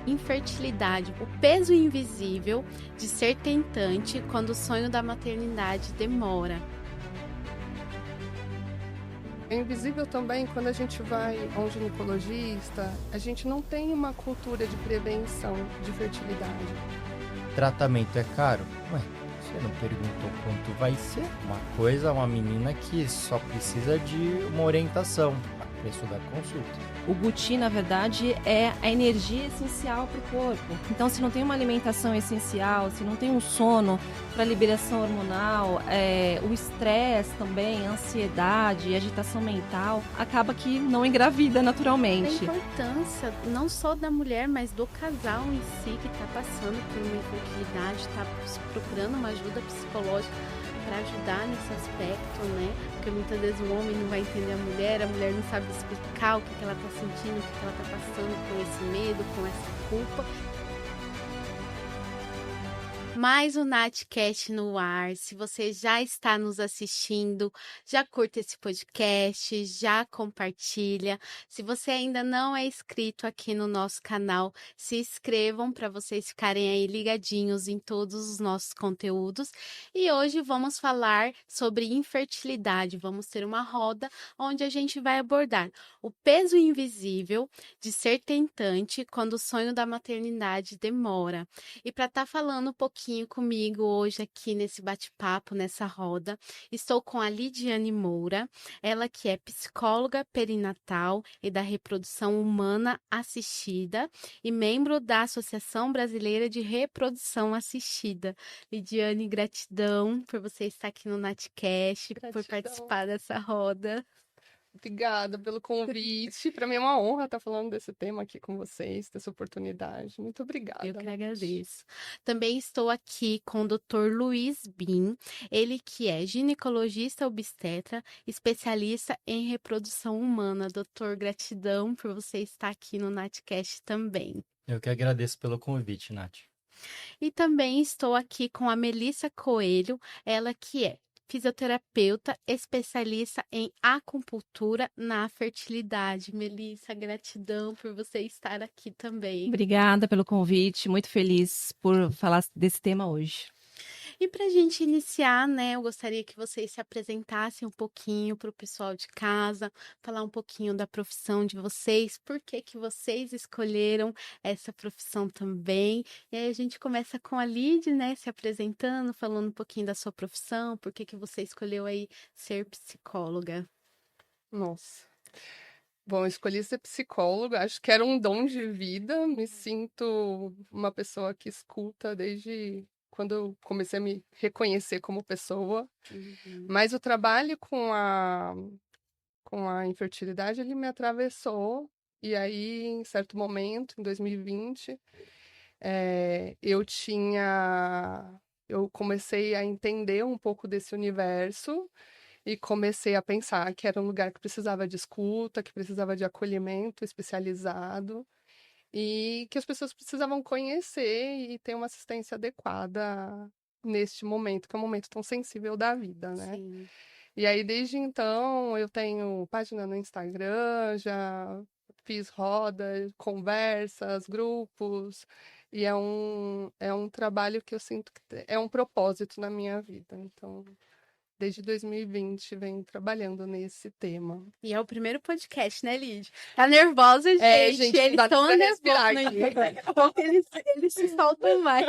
Infertilidade, o peso invisível de ser tentante quando o sonho da maternidade demora. É invisível também quando a gente vai a um ginecologista, a gente não tem uma cultura de prevenção de fertilidade. Tratamento é caro? Ué, você não perguntou quanto vai ser? Uma coisa, uma menina que só precisa de uma orientação, a preço da consulta. O Guti, na verdade, é a energia essencial para o corpo. Então, se não tem uma alimentação essencial, se não tem um sono para liberação hormonal, o estresse também, a ansiedade, a agitação mental, acaba que não engravida A naturalmente. importância não só da mulher, mas do casal em si que está passando por uma infertilidade, está procurando uma ajuda psicológica para ajudar nesse aspecto, né? Porque muitas vezes o homem não vai entender a mulher não sabe explicar o que ela está sentindo, o que ela está passando com esse medo, com essa culpa. Mais o Natcast no ar. Se você já está nos assistindo, já curta esse podcast, já compartilha. Se você ainda não é inscrito aqui no nosso canal, se inscrevam para vocês ficarem aí ligadinhos em todos os nossos conteúdos. E hoje vamos falar sobre infertilidade. Vamos ter uma roda onde a gente vai abordar o peso invisível de ser tentante quando o sonho da maternidade demora. E para estar falando um pouquinho comigo hoje aqui nesse bate-papo, nessa roda, estou com a Lidiane Moura, ela que é psicóloga perinatal e da reprodução humana assistida e membro da Associação Brasileira de Reprodução Assistida. Lidiane, gratidão por você estar aqui no Natcast, por Gratidão. participar dessa roda. Obrigada pelo convite. Para mim é uma honra estar falando desse tema aqui com vocês, dessa oportunidade. Muito obrigada. Eu que agradeço. Também estou aqui com o Dr. Luiz Bin, ele que é ginecologista obstetra, especialista em reprodução humana. Doutor, gratidão por você estar aqui no Natcast também. Eu que agradeço pelo convite, Nath. E também estou aqui com a Melissa Coelho, ela que é fisioterapeuta, especialista em acupuntura na fertilidade. Melissa, gratidão por você estar aqui também. Obrigada pelo convite, muito feliz por falar desse tema hoje. E para a gente iniciar, né, eu gostaria que vocês se apresentassem um pouquinho para o pessoal de casa, falar um pouquinho da profissão de vocês, por que que vocês escolheram essa profissão também. E aí a gente começa com a Lid, né, se apresentando, falando um pouquinho da sua profissão, por que que você escolheu aí ser psicóloga. Nossa. Bom, eu escolhi ser psicóloga, acho que era um dom de vida. Me sinto uma pessoa que escuta desde quando eu comecei a me reconhecer como pessoa. Mas o trabalho com a infertilidade, ele me atravessou. E aí, em certo momento, em 2020, eu comecei a entender um pouco desse universo e comecei a pensar que era um lugar que precisava de escuta, que precisava de acolhimento especializado e que as pessoas precisavam conhecer e ter uma assistência adequada neste momento, que é um momento tão sensível da vida, né? Sim. E aí, desde então, eu tenho página no Instagram, já fiz rodas, conversas, grupos, e é um trabalho que eu sinto que é um propósito na minha vida. Então, desde 2020, venho trabalhando nesse tema. E é o primeiro podcast, né, Lid? Tá nervosa, gente? Gente, Eles dá estão pra nervosos. respirar Né? aqui. Eles se soltam mais.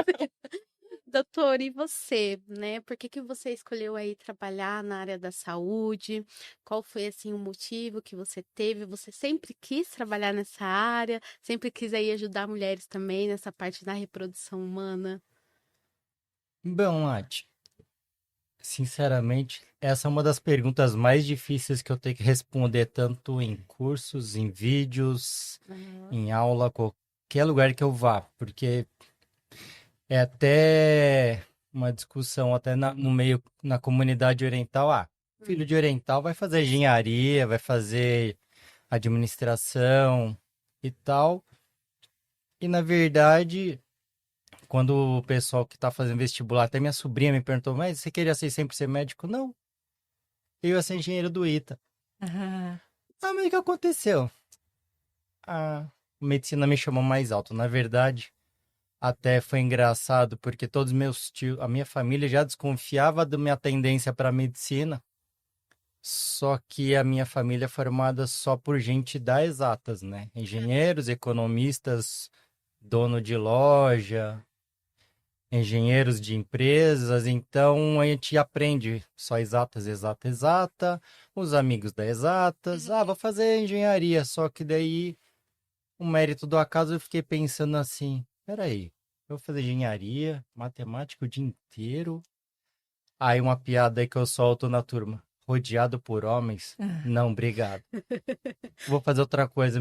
Doutor, e você, né? Por que que você escolheu aí trabalhar na área da saúde? Qual foi, assim, o motivo que você teve? Você sempre quis trabalhar nessa área? Sempre quis aí ajudar mulheres também nessa parte da reprodução humana? Bom, Nath, sinceramente, essa é uma das perguntas mais difíceis que eu tenho que responder, tanto em cursos, em vídeos, em aula, qualquer lugar que eu vá, porque é até uma discussão até no meio, na comunidade oriental. Filho de oriental vai fazer engenharia, vai fazer administração e tal. E na verdade, quando o pessoal que tá fazendo vestibular, até minha sobrinha me perguntou, mas você queria sempre ser médico? Não, eu ia ser engenheiro do ITA. Ah, Mas o que aconteceu? Ah, medicina me chamou mais alto. Na verdade, até foi engraçado, porque todos meus tios, a minha família já desconfiava da minha tendência para medicina, só que a minha família é formada só por gente das exatas, né? Engenheiros, economistas, dono de loja, engenheiros de empresas, então a gente aprende só exatas, exata, exata, os amigos da exatas, vou fazer engenharia, só que daí o mérito do acaso eu fiquei pensando assim, peraí, eu vou fazer engenharia, matemática o dia inteiro, aí uma piada aí que eu solto na turma, rodeado por homens, não, obrigado. Vou fazer outra coisa,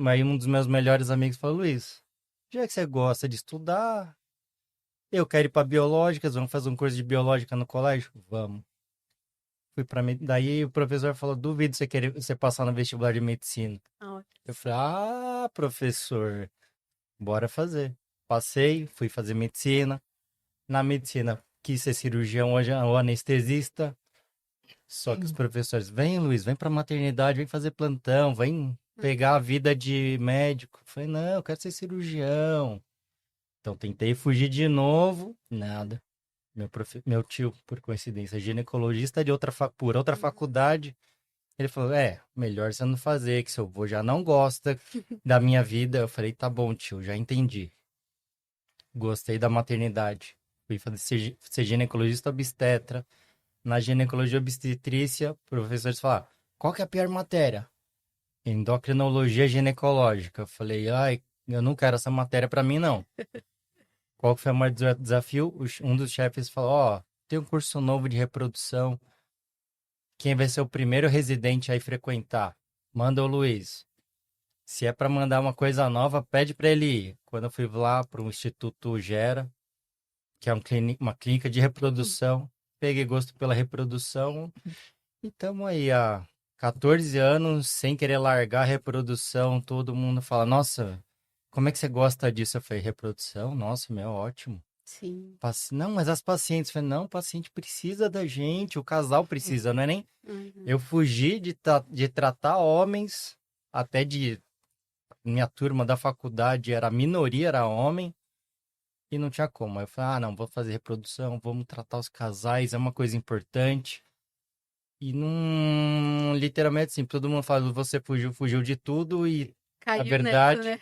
aí um dos meus melhores amigos falou, Luiz, já que você gosta de estudar, eu quero ir para biológicas, vamos fazer um curso de biológica no colégio? Vamos. Fui para daí o professor falou, duvido você passar no vestibular de medicina. Eu falei, professor, bora fazer. Passei, fui fazer medicina. Na medicina, quis ser cirurgião hoje, ou anestesista. Só que os professores, vem Luiz, vem para maternidade, vem fazer plantão, vem pegar a vida de médico. Eu falei, não, eu quero ser cirurgião. Então tentei fugir de novo, nada. Meu tio, por coincidência, ginecologista de por outra faculdade, ele falou, melhor você não fazer, que seu avô já não gosta da minha vida. Eu falei, tá bom, tio, já entendi. Gostei da maternidade. Fui fazer ser ginecologista obstetra. Na ginecologia obstetrícia, professores falaram, qual que é a pior matéria? Endocrinologia ginecológica. Eu falei, eu não quero essa matéria pra mim, não. Qual que foi o maior desafio? Um dos chefes falou, tem um curso novo de reprodução. Quem vai ser o primeiro residente a ir frequentar? Manda o Luiz. Se é para mandar uma coisa nova, pede para ele ir. Quando eu fui lá para o Instituto Gera, que é uma clínica de reprodução, peguei gosto pela reprodução e estamos aí há 14 anos sem querer largar a reprodução. Todo mundo fala, nossa, como é que você gosta disso? Eu falei, reprodução? Nossa, ótimo. Sim. Não, mas as pacientes, eu falei, não, o paciente precisa da gente, o casal precisa, não é nem... Eu fugi de tratar homens, até minha turma da faculdade a minoria era homem, e não tinha como. Aí eu falei, não, vou fazer reprodução, vamos tratar os casais, é uma coisa importante. E não, literalmente assim, todo mundo fala, você fugiu de tudo e Caiu a verdade... nessa, né?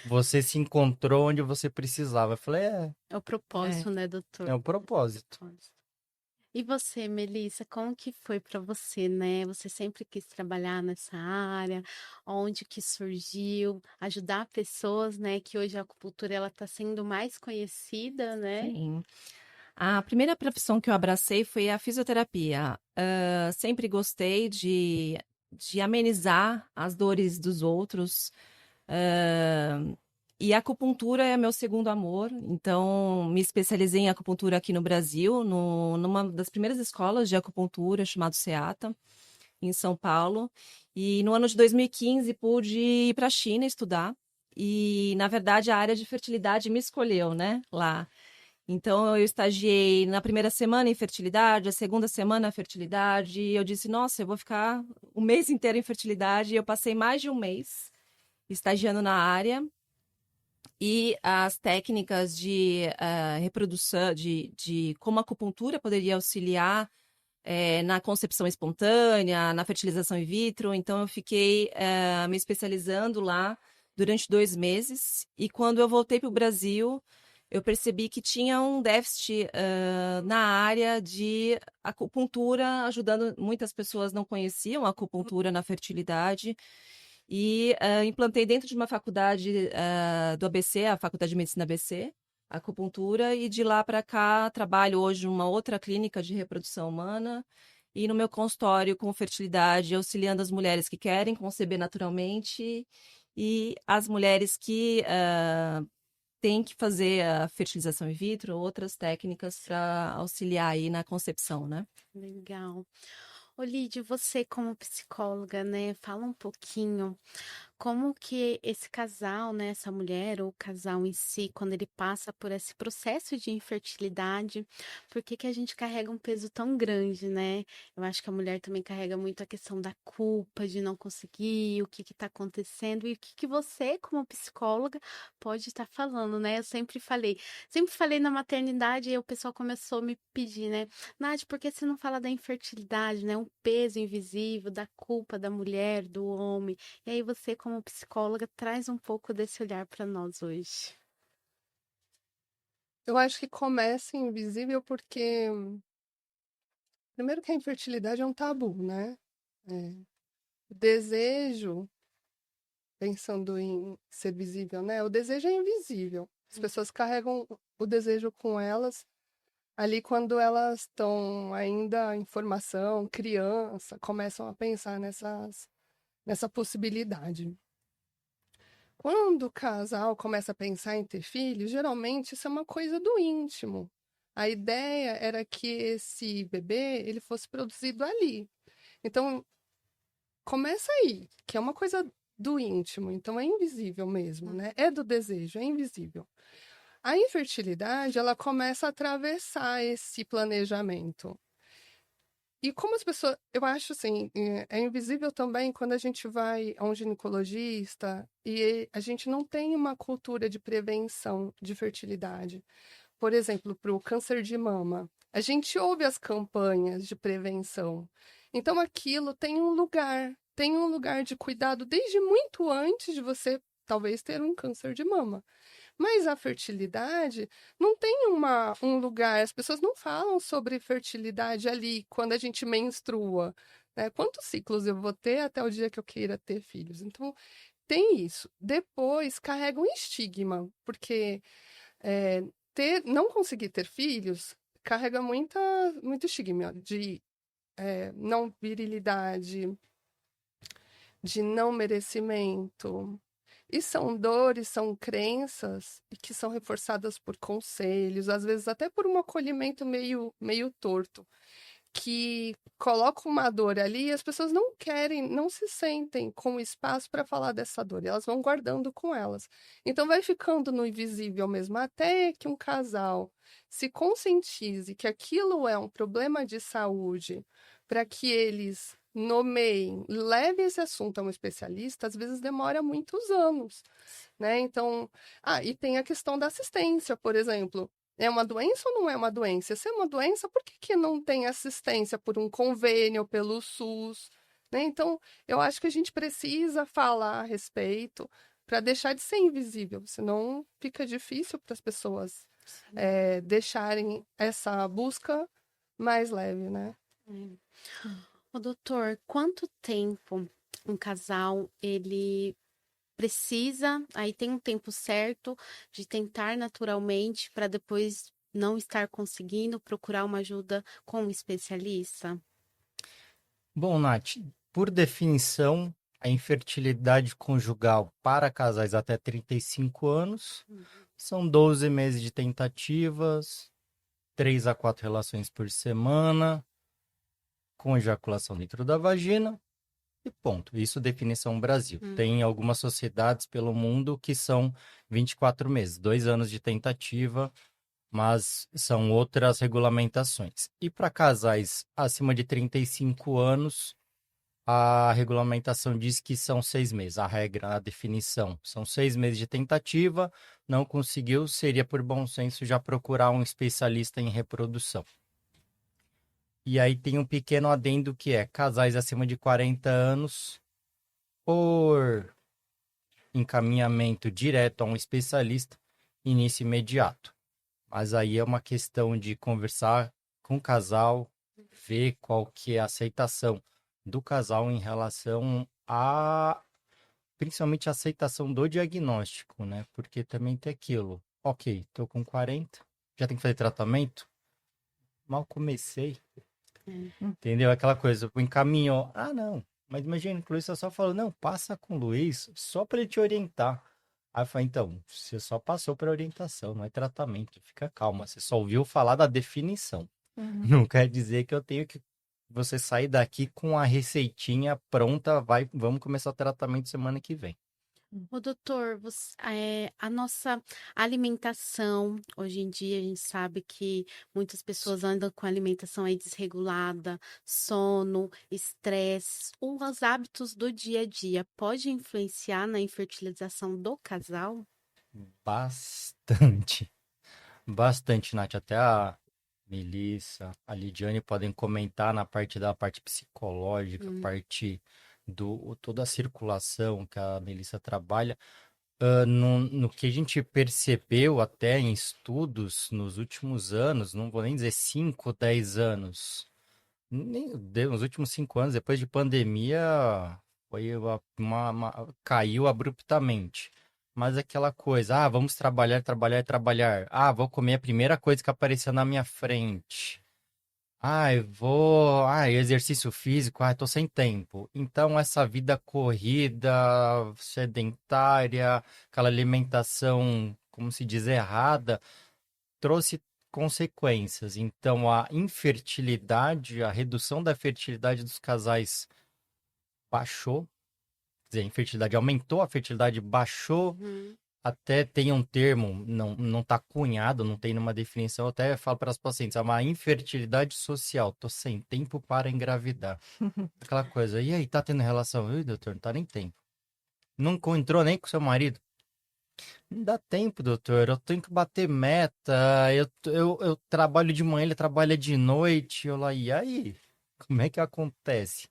Você se encontrou onde você precisava. Eu falei, É o propósito, né, doutor? É o propósito. E você, Melissa, como que foi para você, né? Você sempre quis trabalhar nessa área? Onde que surgiu? Ajudar pessoas, né? Que hoje a acupuntura ela está sendo mais conhecida, né? Sim. A primeira profissão que eu abracei foi a fisioterapia. Sempre gostei de amenizar as dores dos outros. E a acupuntura é meu segundo amor, então me especializei em acupuntura aqui no Brasil, numa das primeiras escolas de acupuntura, chamado SEATA, em São Paulo. E no ano de 2015 pude ir para a China estudar, e na verdade a área de fertilidade me escolheu, né, lá. Então eu estagiei na primeira semana em fertilidade, a segunda semana fertilidade, e eu disse, nossa, eu vou ficar o mês inteiro em fertilidade, e eu passei mais de um mês estagiando na área. E as técnicas de reprodução, de como a acupuntura poderia auxiliar na concepção espontânea, na fertilização in vitro. Então, eu fiquei me especializando lá durante 2 meses. E quando eu voltei para o Brasil, eu percebi que tinha um déficit na área de acupuntura, ajudando. Muitas pessoas não conheciam a acupuntura na fertilidade. E implantei dentro de uma faculdade do ABC, a Faculdade de Medicina ABC, a acupuntura, e de lá para cá trabalho hoje numa outra clínica de reprodução humana e no meu consultório com fertilidade, auxiliando as mulheres que querem conceber naturalmente e as mulheres que têm que fazer a fertilização in vitro, outras técnicas para auxiliar aí na concepção, né? Legal. Lídia, você como psicóloga, né, fala um pouquinho como que esse casal, né, essa mulher ou o casal em si, quando ele passa por esse processo de infertilidade, por que que a gente carrega um peso tão grande, né? Eu acho que a mulher também carrega muito a questão da culpa, de não conseguir, o que que tá acontecendo e o que que você, como psicóloga, pode estar falando, né? Eu sempre falei na maternidade e o pessoal começou a me pedir, né? Nath, por que você não fala da infertilidade, né? Um peso invisível, da culpa da mulher, do homem. E aí você, como psicóloga, traz um pouco desse olhar para nós hoje. Eu acho que começa invisível porque, primeiro que a infertilidade é um tabu, né? É. O desejo, pensando em ser visível, né? O desejo é invisível. As pessoas carregam o desejo com elas ali quando elas estão ainda em formação, criança, começam a pensar nessa possibilidade. Quando o casal começa a pensar em ter filhos, geralmente isso é uma coisa do íntimo. A ideia era que esse bebê ele fosse produzido ali. Então, começa aí, que é uma coisa do íntimo, então é invisível mesmo, né? É do desejo, é invisível. A infertilidade, ela começa a atravessar esse planejamento. E como as pessoas, eu acho assim, é invisível também quando a gente vai a um ginecologista e a gente não tem uma cultura de prevenção de fertilidade. Por exemplo, para o câncer de mama, a gente ouve as campanhas de prevenção. Então aquilo tem um lugar de cuidado desde muito antes de você talvez ter um câncer de mama. Mas a fertilidade não tem um lugar, as pessoas não falam sobre fertilidade ali quando a gente menstrua, né? Quantos ciclos eu vou ter até o dia que eu queira ter filhos? Então, tem isso. Depois, carrega um estigma, porque não conseguir ter filhos carrega muito estigma de não virilidade, de não merecimento. E são dores, são crenças que são reforçadas por conselhos, às vezes até por um acolhimento meio torto, que coloca uma dor ali e as pessoas não querem, não se sentem com espaço para falar dessa dor, e elas vão guardando com elas. Então vai ficando no invisível mesmo, até que um casal se conscientize que aquilo é um problema de saúde, para que eles nomeiem, leve esse assunto a um especialista, às vezes demora muitos anos, né? Então, e tem a questão da assistência, por exemplo. É uma doença ou não é uma doença? Se é uma doença, por que não tem assistência por um convênio, pelo SUS? Né? Então, eu acho que a gente precisa falar a respeito para deixar de ser invisível, senão fica difícil para as pessoas deixarem essa busca mais leve, né? Ô, doutor, quanto tempo um casal ele precisa, aí tem um tempo certo de tentar naturalmente para depois não estar conseguindo procurar uma ajuda com um especialista? Bom, Nath, por definição, a infertilidade conjugal para casais até 35 anos são 12 meses de tentativas, 3 a 4 relações por semana, com ejaculação dentro da vagina e ponto. Isso definição Brasil. Tem algumas sociedades pelo mundo que são 24 meses, 2 anos de tentativa, mas são outras regulamentações. E para casais acima de 35 anos, a regulamentação diz que são 6 meses. A regra, a definição, são 6 meses de tentativa. Não conseguiu, seria por bom senso já procurar um especialista em reprodução. E aí tem um pequeno adendo que é casais acima de 40 anos, por encaminhamento direto a um especialista, início imediato. Mas aí é uma questão de conversar com o casal, ver qual que é a aceitação do casal em relação a, principalmente a aceitação do diagnóstico, né? Porque também tem aquilo, ok, tô com 40, já tem que fazer tratamento? Mal comecei. Entendeu? Aquela coisa, encaminhou, não, mas imagina que o Luiz só falou, não, passa com o Luiz só para ele te orientar. Aí eu falei, então, você só passou para orientação, não é tratamento, fica calma, você só ouviu falar da definição. Não quer dizer que eu tenho que você sair daqui com a receitinha pronta, vamos começar o tratamento semana que vem. Ô, doutor, a nossa alimentação, hoje em dia, a gente sabe que muitas pessoas andam com a alimentação aí desregulada, sono, estresse, os hábitos do dia a dia, pode influenciar na infertilização do casal? Bastante. Bastante, Nath. Até a Melissa, a Lidiane podem comentar na parte psicológica, Hum, parte do toda a circulação que a Melissa trabalha. No que a gente percebeu até em estudos nos últimos anos, não vou nem dizer 5, 10 anos, nos últimos 5 anos, depois de pandemia, foi caiu abruptamente. Mas aquela coisa, vamos trabalhar, trabalhar, trabalhar. Vou comer a primeira coisa que aparecer na minha frente. Eu vou. Exercício físico. Tô sem tempo. Então, essa vida corrida, sedentária, aquela alimentação, como se diz, errada, trouxe consequências. Então, a infertilidade, a redução da fertilidade dos casais baixou. Quer dizer, a infertilidade aumentou, a fertilidade baixou. uhum. Até tem um termo, não está cunhado, não tem numa definição, eu até falo para as pacientes, é uma infertilidade social, tô sem tempo para engravidar. Aquela coisa, e aí, tá tendo relação? Ui, doutor, não tá nem tempo. Não encontrou nem com seu marido? Não dá tempo, doutor, eu tenho que bater meta, eu trabalho de manhã, ele trabalha de noite, eu lá, e aí? Como é que acontece?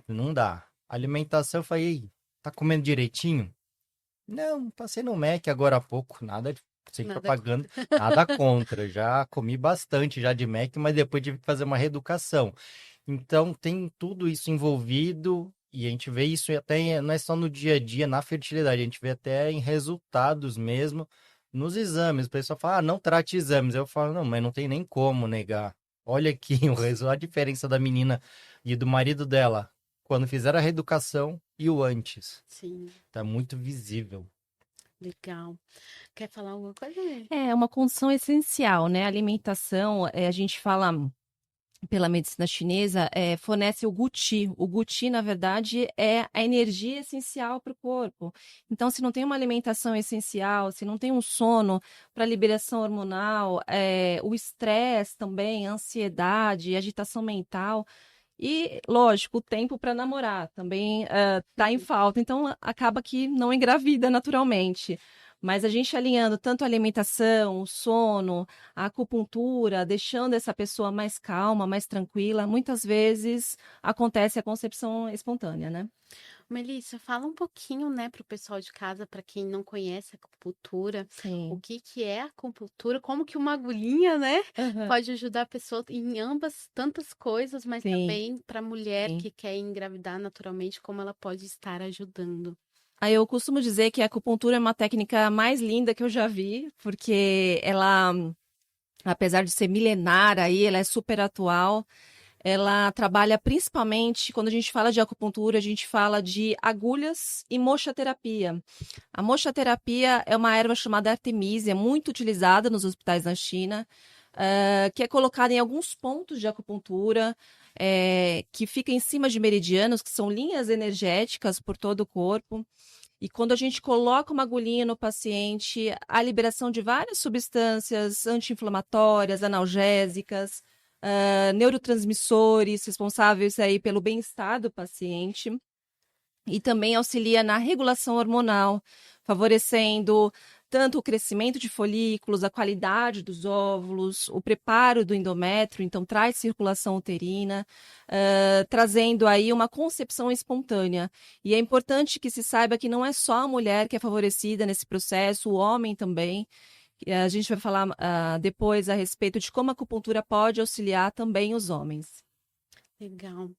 Não dá. Alimentação, eu falei, "Ei, tá comendo direitinho? Não, passei no Mac agora há pouco, nada sem Nada propaganda, nada contra. Já comi bastante já de Mac, mas depois tive que fazer uma reeducação. Então tem tudo isso envolvido e a gente vê isso até não é só no dia a dia, na fertilidade, a gente vê até em resultados mesmo nos exames. O pessoal fala, não trate exames. Eu falo, não, mas não tem nem como negar. Olha aqui o resultado, a diferença da menina e do marido dela quando fizeram a reeducação e o antes. Sim, Tá muito visível. legal. Quer falar alguma coisa, Lê? É uma condição essencial, né? A alimentação, a gente fala pela medicina chinesa, fornece o Guqi. O Guqi, na verdade, é a energia essencial para o corpo. Então, se não tem uma alimentação essencial, se não tem um sono para liberação hormonal, o estresse também, a ansiedade, agitação mental, e, lógico, o tempo para namorar também está em falta. Então, acaba que não engravida naturalmente. Mas a gente alinhando tanto a alimentação, o sono, a acupuntura, deixando essa pessoa mais calma, mais tranquila, muitas vezes acontece a concepção espontânea, né? Melissa, fala um pouquinho, né, para o pessoal de casa, para quem não conhece a acupuntura, o Sim. que é a acupuntura, como que uma agulhinha, né, Aham. pode ajudar a pessoa em ambas tantas coisas, mas Sim, também para a mulher sim. que quer engravidar naturalmente, como ela pode estar ajudando. Aí eu costumo dizer que a acupuntura é uma técnica mais linda que eu já vi, porque ela, apesar de ser milenar aí, ela é super atual. Ela trabalha principalmente, quando a gente fala de acupuntura, a gente fala de agulhas e moxaterapia. A moxaterapia é uma erva chamada artemisia, muito utilizada nos hospitais na China, que é colocada em alguns pontos de acupuntura, que fica em cima de meridianos, que são linhas energéticas por todo o corpo. E quando a gente coloca uma agulhinha no paciente, a liberação de várias substâncias anti-inflamatórias, analgésicas, neurotransmissores responsáveis aí pelo bem-estar do paciente e também auxilia na regulação hormonal, favorecendo tanto o crescimento de folículos, a qualidade dos óvulos, o preparo do endométrio, então traz circulação uterina, trazendo aí uma concepção espontânea. E é importante que se saiba que não é só a mulher que é favorecida nesse processo, o homem também. A gente vai falar depois a respeito de como a acupuntura pode auxiliar também os homens. Legal.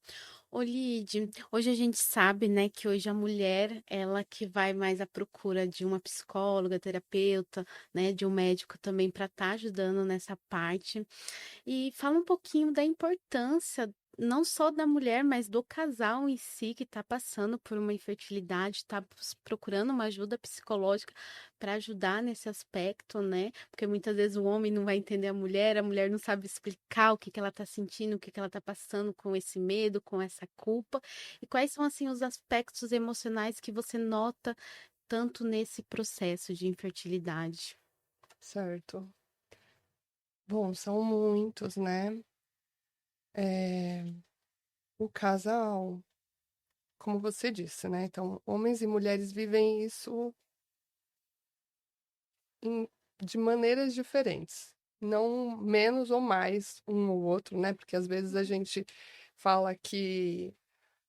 Ô, Lid, hoje a gente sabe, né, que hoje a mulher, ela que vai mais à procura de uma psicóloga, terapeuta, né, de um médico também para estar ajudando nessa parte. E fala um pouquinho da importância, não só da mulher, mas do casal em si que está passando por uma infertilidade, está procurando uma ajuda psicológica para ajudar nesse aspecto, né? Porque muitas vezes o homem não vai entender a mulher não sabe explicar o que que ela está sentindo, o que que ela está passando com esse medo, com essa culpa. E quais são, assim, os aspectos emocionais que você nota tanto nesse processo de infertilidade? Certo. Bom, são muitos, né? O casal, como você disse, né? Então, homens e mulheres vivem isso de maneiras diferentes, não menos ou mais um ou outro, né? Porque às vezes a gente fala que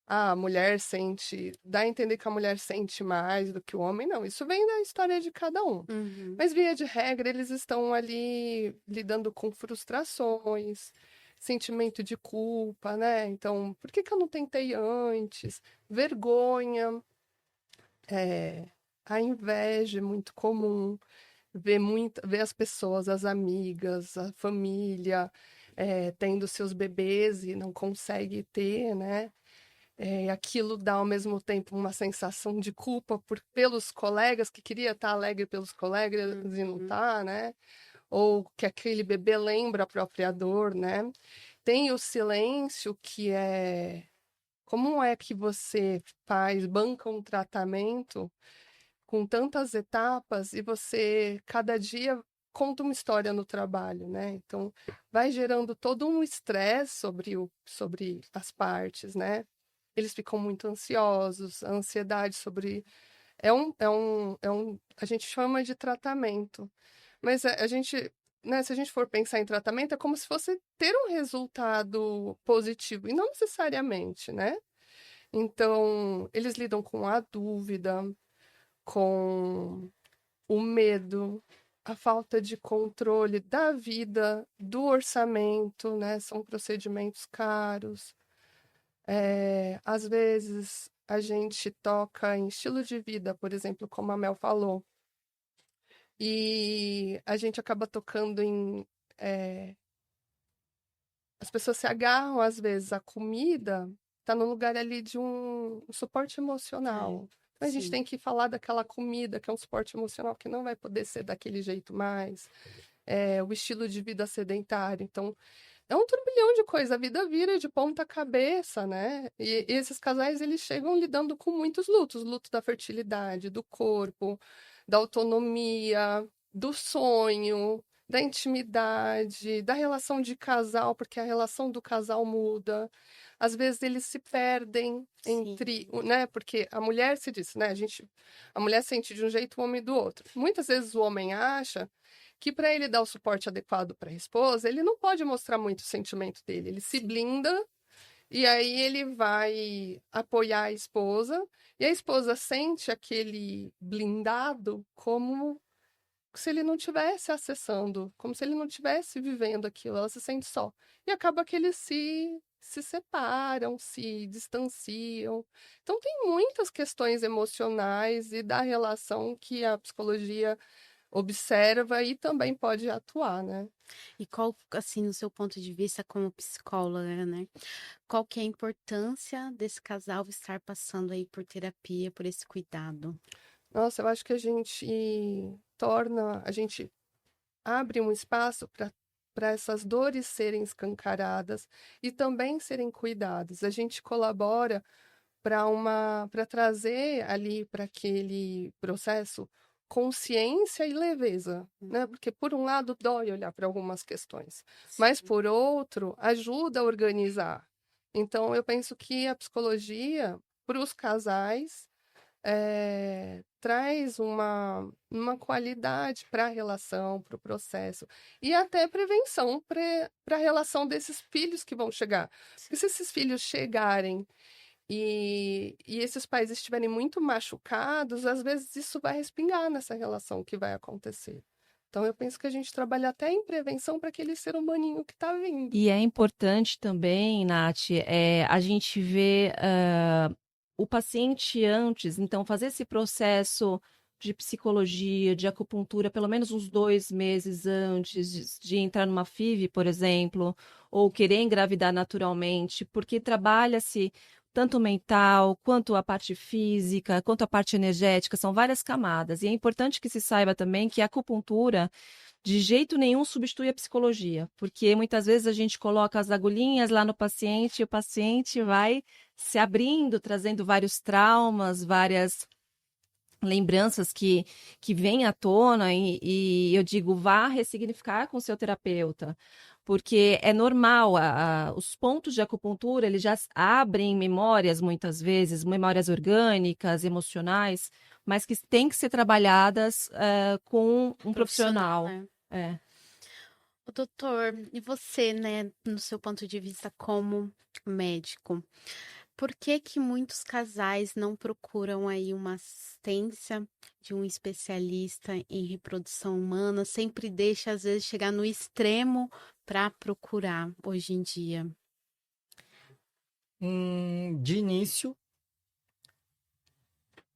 a mulher sente, dá a entender que a mulher sente mais do que o homem. Não, isso vem da história de cada um. Uhum. Mas, via de regra, eles estão ali lidando com frustrações, sentimento de culpa, né? Então, por que que eu não tentei antes? Vergonha, a inveja é muito comum. Ver as pessoas, as amigas, a família, tendo seus bebês e não consegue ter, né? Aquilo dá ao mesmo tempo uma sensação de culpa pelos colegas, que queria estar alegre pelos colegas e não tá, né? Ou que aquele bebê lembra a própria dor, né? Tem o silêncio, que é como é que você banca um tratamento com tantas etapas e você, cada dia, conta uma história no trabalho, né? Então, vai gerando todo um estresse sobre as partes, né? Eles ficam muito ansiosos, a ansiedade sobre... a gente chama de tratamento. Mas a gente, né, se a gente for pensar em tratamento, é como se fosse ter um resultado positivo, e não necessariamente, né? Então, eles lidam com a dúvida, com o medo, a falta de controle da vida, do orçamento, né? São procedimentos caros. Às vezes a gente toca em estilo de vida, por exemplo, como a Mel falou, e a gente acaba tocando em. As pessoas se agarram, às vezes, à comida, está no lugar ali de um suporte emocional. Então, a gente sim. tem que falar daquela comida, que é um suporte emocional, que não vai poder ser daquele jeito mais. O estilo de vida sedentário. Então, é um turbilhão de coisa, a vida vira de ponta cabeça, né? E esses casais, eles chegam lidando com muitos lutos, luto da fertilidade, do corpo, da autonomia, do sonho, da intimidade, da relação de casal, porque a relação do casal muda. Às vezes eles se perdem entre, né? Porque a mulher se diz, né? A mulher sente de um jeito, o homem do outro. Muitas vezes o homem acha que para ele dar o suporte adequado para a esposa, ele não pode mostrar muito o sentimento dele. Ele se blinda e aí ele vai apoiar a esposa e a esposa sente aquele blindado como se ele não estivesse acessando, como se ele não estivesse vivendo aquilo. Ela se sente só. E acaba que eles se separam, se distanciam. Então, tem muitas questões emocionais e da relação que a psicologia observa e também pode atuar, né? E qual, assim, no seu ponto de vista como psicóloga, né? Qual que é a importância desse casal estar passando aí por terapia, por esse cuidado? Nossa, eu acho que a gente abre um espaço para essas dores serem escancaradas e também serem cuidadas. A gente colabora para trazer ali para aquele processo consciência e leveza, né? Porque por um lado dói olhar para algumas questões, mas por outro ajuda a organizar. Então eu penso que a psicologia para os casais traz uma qualidade para a relação, para o processo e até prevenção para a relação desses filhos que vão chegar. Porque se esses filhos chegarem e esses pais estiverem muito machucados, às vezes isso vai respingar nessa relação que vai acontecer. Então, eu penso que a gente trabalha até em prevenção para aquele ser humaninho que está vindo. E é importante também, Nath, a gente ver o paciente antes, então fazer esse processo de psicologia, de acupuntura, pelo menos uns 2 meses antes de entrar numa FIV, por exemplo, ou querer engravidar naturalmente, porque trabalha-se tanto o mental, quanto a parte física, quanto a parte energética, são várias camadas. E é importante que se saiba também que a acupuntura de jeito nenhum substitui a psicologia, porque muitas vezes a gente coloca as agulhinhas lá no paciente e o paciente vai se abrindo, trazendo vários traumas, várias lembranças que vêm à tona e eu digo, vá ressignificar com o seu terapeuta, porque é normal, os pontos de acupuntura, eles já abrem memórias, muitas vezes, memórias orgânicas, emocionais, mas que têm que ser trabalhadas com um profissional. Né? É. O doutor, e você, né, no seu ponto de vista como médico, por que que muitos casais não procuram aí uma assistência de um especialista em reprodução humana? Sempre deixa, às vezes, chegar no extremo para procurar hoje em dia. De início,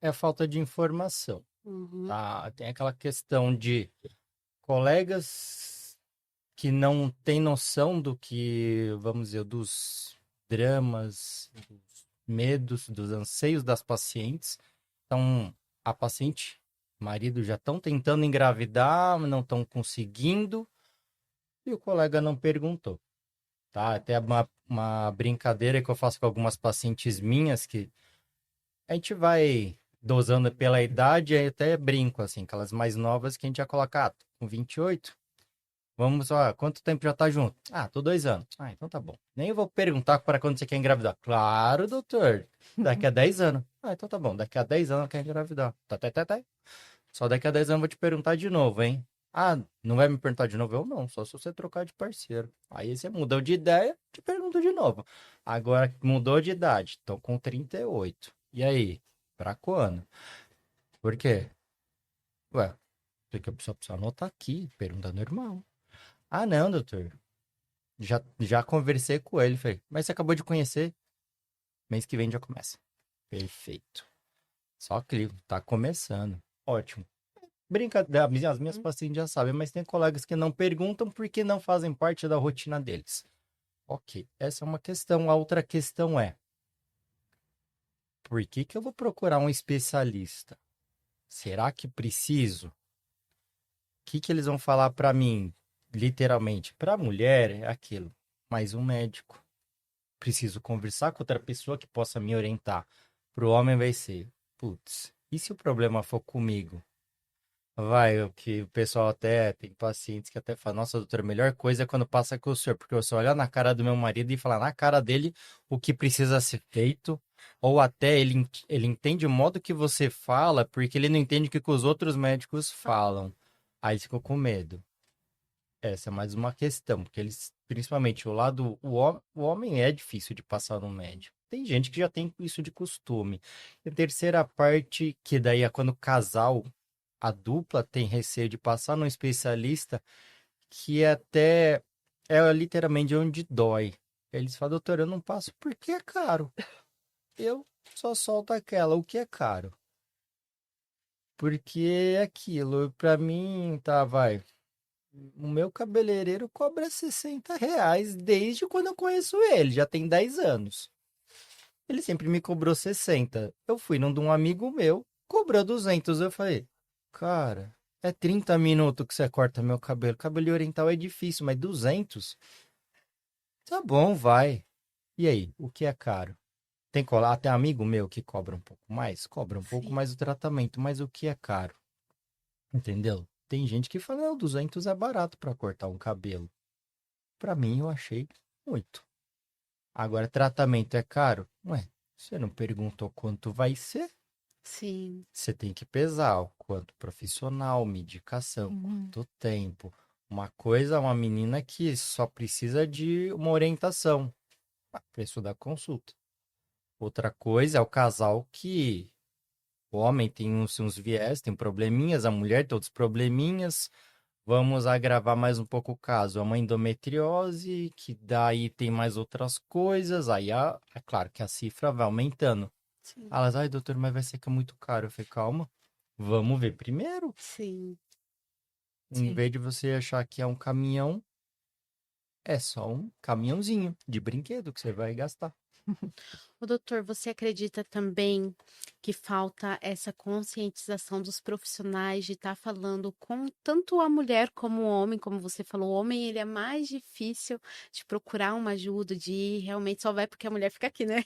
é falta de informação, Uhum, tá? Tem aquela questão de colegas que não têm noção do que, vamos dizer, dos dramas, dos medos, dos anseios das pacientes. Então, a paciente, marido já estão tentando engravidar, não estão conseguindo, e o colega não perguntou, tá? Até uma brincadeira que eu faço com algumas pacientes minhas, que a gente vai dosando pela idade, aí até brinco, assim, aquelas mais novas que a gente já coloca, com 28, vamos, ó, quanto tempo já tá junto? Tô 2 anos. Então tá bom. Nem vou perguntar para quando você quer engravidar. Claro, doutor, daqui a 10 anos. Então tá bom, daqui a 10 anos eu quero engravidar. Tá. Só daqui a 10 anos eu vou te perguntar de novo, hein? Não vai me perguntar de novo? Eu não, só se você trocar de parceiro. Aí você mudou de ideia, te pergunto de novo. Agora mudou de idade, tô com 38. E aí? Pra quando? Por quê? Ué, porque a pessoa precisa anotar aqui, pergunta normal. Não, doutor. Já conversei com ele, falei, mas você acabou de conhecer? Mês que vem já começa. Perfeito. Só clico, tá começando. Ótimo. Brincadeira, as minhas pacientes já sabem, mas tem colegas que não perguntam porque não fazem parte da rotina deles. Ok, essa é uma questão. A outra questão é, por que que eu vou procurar um especialista? Será que preciso? O que que eles vão falar para mim? Literalmente, para a mulher é aquilo, mais um médico. Preciso conversar com outra pessoa que possa me orientar. Para o homem vai ser, putz, e se o problema for comigo? O que o pessoal até tem pacientes que até falam, nossa, doutor, a melhor coisa é quando passa com o senhor, porque eu só olhar na cara do meu marido e falar na cara dele o que precisa ser feito, ou até ele entende o modo que você fala, porque ele não entende o que os outros médicos falam. Aí ficou com medo. Essa é mais uma questão, porque eles, principalmente o homem é difícil de passar no médico. Tem gente que já tem isso de costume. E a terceira parte, que daí é quando o casal, a dupla tem receio de passar num especialista, que é literalmente onde dói. Eles falam, doutor, eu não passo porque é caro. Eu só solto aquela, o que é caro. Porque é aquilo, pra mim, o meu cabeleireiro cobra R$ 60 desde quando eu conheço ele, já tem 10 anos. Ele sempre me cobrou 60. Eu fui num de um amigo meu, cobrou 200. Eu falei, cara, é 30 minutos que você corta meu cabelo. Cabelo oriental é difícil, mas 200? Tá bom, vai. E aí, o que é caro? Tem colar, tem amigo meu que cobra um pouco mais? Cobra um pouco sim. mais o tratamento, mas o que é caro? Entendeu? Tem gente que fala, não, 200 é barato pra cortar um cabelo. Pra mim, eu achei muito. Agora, tratamento é caro? Ué, você não perguntou quanto vai ser? Sim. Você tem que pesar o quanto profissional, medicação, Uhum. quanto tempo. Uma coisa é uma menina que só precisa de uma orientação, preço da consulta. Outra coisa é o casal que o homem tem uns viés, tem probleminhas, a mulher tem outros probleminhas. Vamos agravar mais um pouco o caso. É uma endometriose, que daí tem mais outras coisas. Aí, é claro que a cifra vai aumentando. Sim. Elas, ai, doutor, mas vai ser que é muito caro. Eu falei, calma, vamos ver primeiro. Sim. Em Sim. vez de você achar que é um caminhão, é só um caminhãozinho de brinquedo que você vai gastar. O doutor, você acredita também que falta essa conscientização dos profissionais de estar falando com tanto a mulher como o homem, como você falou, o homem ele é mais difícil de procurar uma ajuda, de ir, realmente só vai porque a mulher fica aqui, né?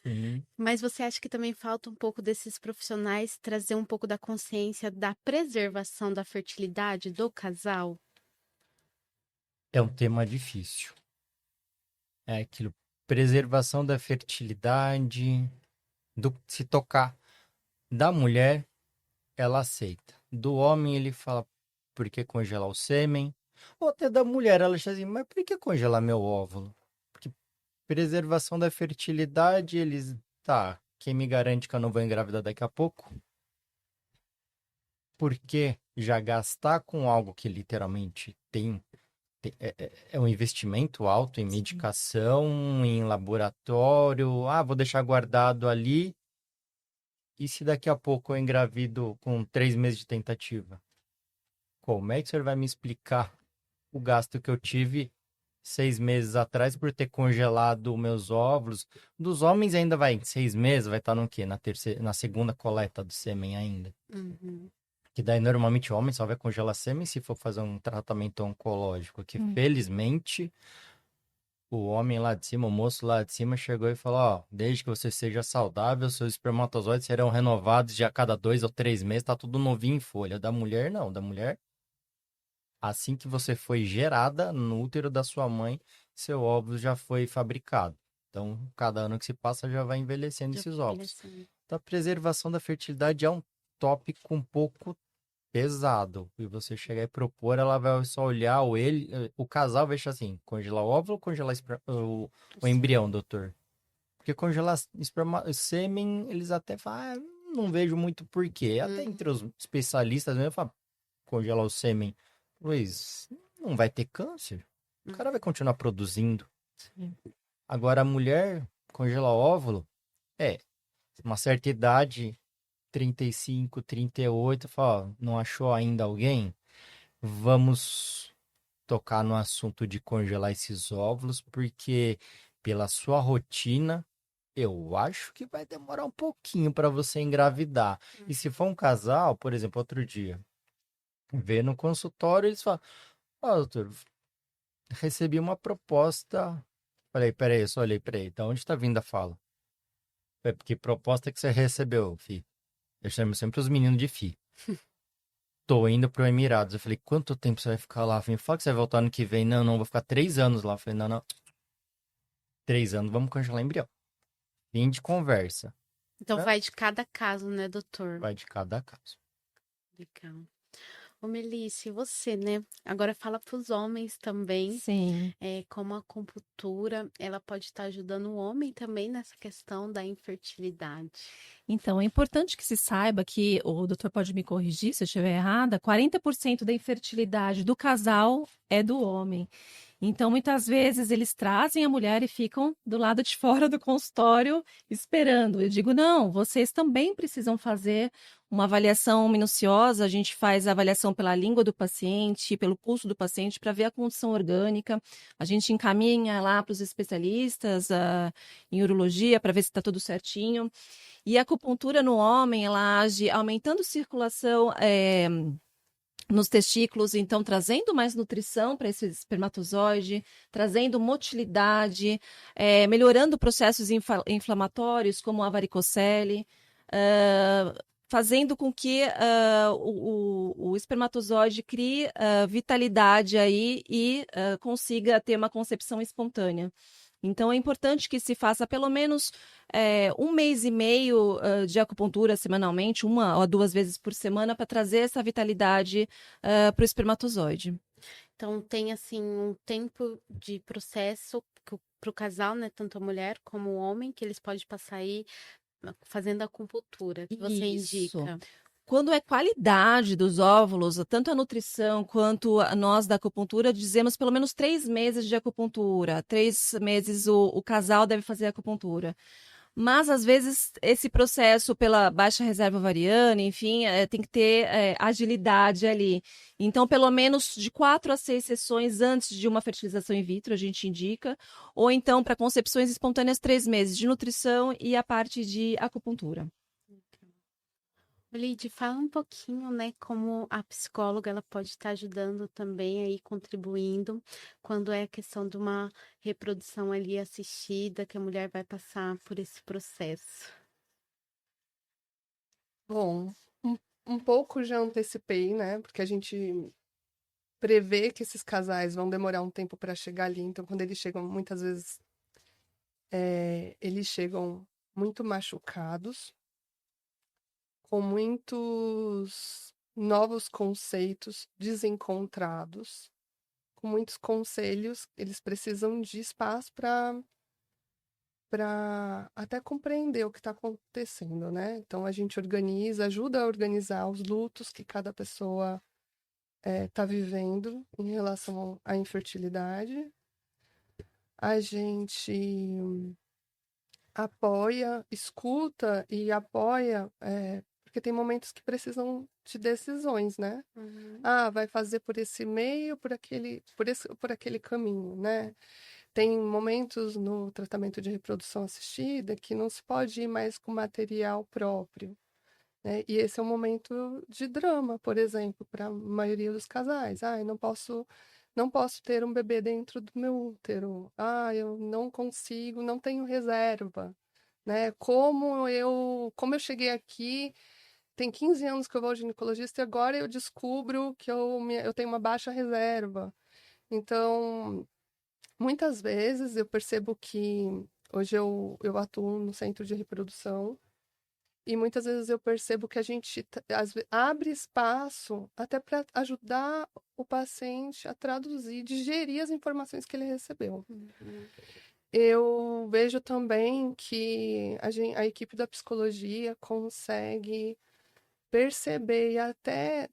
Sim. Mas você acha que também falta um pouco desses profissionais trazer um pouco da consciência da preservação da fertilidade do casal? É um tema difícil. É aquilo, preservação da fertilidade, se tocar da mulher, ela aceita. Do homem, ele fala, por que congelar o sêmen? Ou até da mulher, ela diz assim, mas por que congelar meu óvulo? Porque preservação da fertilidade, eles, tá, quem me garante que eu não vou engravidar daqui a pouco? Por que já gastar com algo que literalmente é um investimento alto em medicação, em laboratório. Ah, vou deixar guardado ali. E se daqui a pouco eu engravido com 3 meses de tentativa? Como é que o senhor vai me explicar o gasto que eu tive 6 meses atrás por ter congelado meus óvulos? Dos homens ainda vai, 6 meses, vai estar no quê? Na segunda coleta do sêmen ainda. Uhum. Que daí normalmente o homem só vai congelar sêmen se for fazer um tratamento oncológico. Que felizmente o homem lá de cima, o moço lá de cima chegou e falou, ó, desde que você seja saudável, seus espermatozoides serão renovados de a cada 2 ou 3 meses, tá tudo novinho em folha. Da mulher, não. Da mulher, assim que você foi gerada no útero da sua mãe, seu óvulo já foi fabricado. Então, cada ano que se passa já vai envelhecendo esses óvulos. Então, a preservação da fertilidade é um tópico um pouco pesado. E você chegar e propor, ela vai só olhar, ou ele, o casal vai achar assim, congelar o óvulo ou congelar o embrião, doutor? Porque congelar sêmen, eles até falam, não vejo muito porquê. Até entre os especialistas mesmo, falam, congelar o sêmen, pois não vai ter câncer. O cara vai continuar produzindo. Sim. Agora, a mulher congelar o óvulo, uma certa idade, 35, 38, fala, ó, não achou ainda alguém? Vamos tocar no assunto de congelar esses óvulos, porque pela sua rotina, eu acho que vai demorar um pouquinho para você engravidar. E se for um casal, por exemplo, outro dia, vê no consultório, eles falam, ó, doutor, recebi uma proposta. Falei, peraí, eu só olhei, peraí, da onde tá vindo a fala? É porque proposta que você recebeu, filho? Eu chamo sempre os meninos de fi. Tô indo pro Emirados. Eu falei, quanto tempo você vai ficar lá? Me fala que você vai voltar ano que vem. Não, não, vou ficar 3 anos lá. Eu falei, não, não. 3 anos, vamos congelar embrião. Fim de conversa. Então vai de cada caso, né, doutor? Vai de cada caso. Legal. Ô, Melissa, e você, né? Agora fala para os homens também, Sim. como a acupuntura, ela pode estar ajudando o homem também nessa questão da infertilidade. Então, é importante que se saiba que, o doutor pode me corrigir se eu estiver errada, 40% da infertilidade do casal é do homem. Então, muitas vezes, eles trazem a mulher e ficam do lado de fora do consultório esperando. Eu digo, não, vocês também precisam fazer uma avaliação minuciosa. A gente faz a avaliação pela língua do paciente, pelo pulso do paciente, para ver a condição orgânica. A gente encaminha lá para os especialistas em urologia para ver se está tudo certinho. E a acupuntura no homem, ela age aumentando a circulação nos testículos, então trazendo mais nutrição para esse espermatozoide, trazendo motilidade, melhorando processos inflamatórios, como a varicocele, fazendo com que o espermatozoide crie vitalidade aí e consiga ter uma concepção espontânea. Então, é importante que se faça pelo menos 1 mês e meio de acupuntura semanalmente, 1 ou 2 vezes por semana, para trazer essa vitalidade para o espermatozoide. Então, tem, assim, um tempo de processo para o casal, né? Tanto a mulher como o homem, que eles podem passar aí fazendo acupuntura, que você indica. Quando é qualidade dos óvulos, tanto a nutrição quanto nós da acupuntura, dizemos pelo menos 3 meses de acupuntura. 3 meses o casal deve fazer acupuntura. Mas, às vezes, esse processo pela baixa reserva ovariana, enfim, tem que ter agilidade ali. Então, pelo menos de 4 a 6 sessões antes de uma fertilização in vitro, a gente indica. Ou então, para concepções espontâneas, 3 meses de nutrição e a parte de acupuntura. Lid, fala um pouquinho, né, como a psicóloga ela pode estar ajudando também aí, contribuindo, quando é a questão de uma reprodução ali assistida, que a mulher vai passar por esse processo. Bom, um pouco já antecipei, né? Porque a gente prevê que esses casais vão demorar um tempo para chegar ali. Então, quando eles chegam, muitas vezes, eles chegam muito machucados, com muitos novos conceitos desencontrados, com muitos conselhos. Eles precisam de espaço para até compreender o que está acontecendo, né? Então, a gente ajuda a organizar os lutos que cada pessoa está vivendo em relação à infertilidade. A gente apoia, escuta e apoia, porque tem momentos que precisam de decisões, né? Ah, vai fazer por esse meio, por aquele caminho, né? Tem momentos no tratamento de reprodução assistida que não se pode ir mais com material próprio, né? E esse é um momento de drama, por exemplo, para a maioria dos casais. Ah, eu não posso ter um bebê dentro do meu útero. Ah, eu não consigo, não tenho reserva, né? Como eu cheguei aqui, tem 15 anos que eu vou ao ginecologista e agora eu descubro que eu tenho uma baixa reserva. Então, muitas vezes eu percebo que hoje eu atuo no centro de reprodução e muitas vezes eu percebo que a gente abre espaço até para ajudar o paciente a traduzir, digerir as informações que ele recebeu. Eu vejo também que a equipe da psicologia consegue perceber e até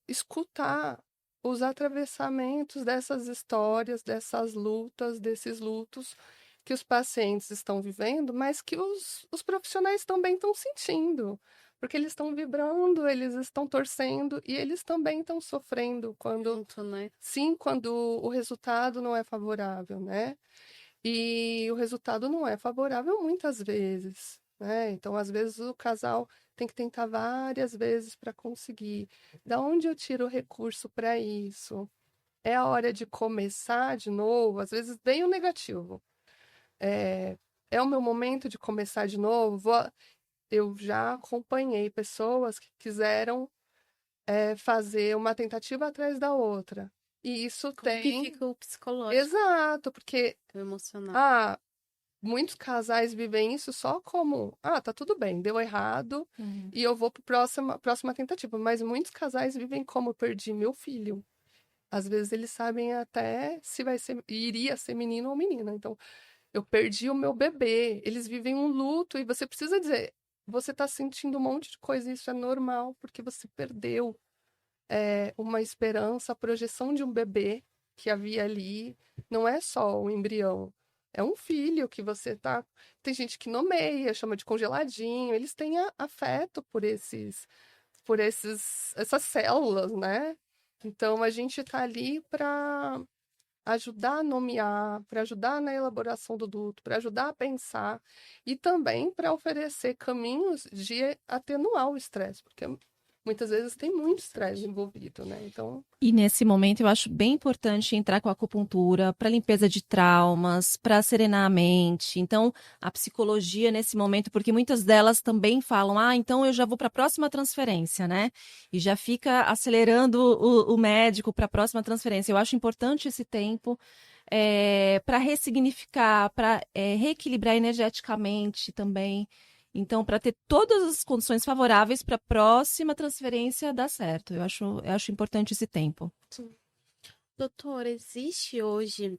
escutar os atravessamentos dessas histórias, dessas lutas, desses lutos que os pacientes estão vivendo, mas que os profissionais também estão sentindo, porque eles estão vibrando, eles estão torcendo e eles também estão sofrendo quando o resultado não é favorável, né? E o resultado não é favorável muitas vezes, né? Então, às vezes, o casal tem que tentar várias vezes para conseguir. Da onde eu tiro o recurso para isso? É a hora de começar de novo? Às vezes vem o negativo. É o meu momento de começar de novo? Eu já acompanhei pessoas que quiseram fazer uma tentativa atrás da outra. E isso Como que tem. fica o psicológico, Exato, porque o emocional? muitos casais vivem isso só como, tá tudo bem, deu errado e eu vou para próxima tentativa. Mas muitos casais vivem como perdi meu filho. Às vezes eles sabem até se iria ser menino ou menina. Então, eu perdi o meu bebê. Eles vivem um luto e você precisa dizer, você está sentindo um monte de coisa e isso é normal porque você perdeu uma esperança, a projeção de um bebê que havia ali. Não é só o embrião. É um filho que você tá. Tem gente que nomeia, chama de congeladinho. Eles têm afeto essas células, né? Então a gente tá ali para ajudar a nomear, para ajudar na elaboração do luto, para ajudar a pensar e também para oferecer caminhos de atenuar o estresse, porque muitas vezes tem muito estresse envolvido, né? Então, E nesse momento eu acho bem importante entrar com a acupuntura para limpeza de traumas, para serenar a mente. Então, a psicologia nesse momento, porque muitas delas também falam, então eu já vou para a próxima transferência, né? E já fica acelerando o médico para a próxima transferência. Eu acho importante esse tempo para ressignificar, para reequilibrar energeticamente também. Então, para ter todas as condições favoráveis para a próxima transferência dar certo. Eu acho importante esse tempo. Doutor, existe hoje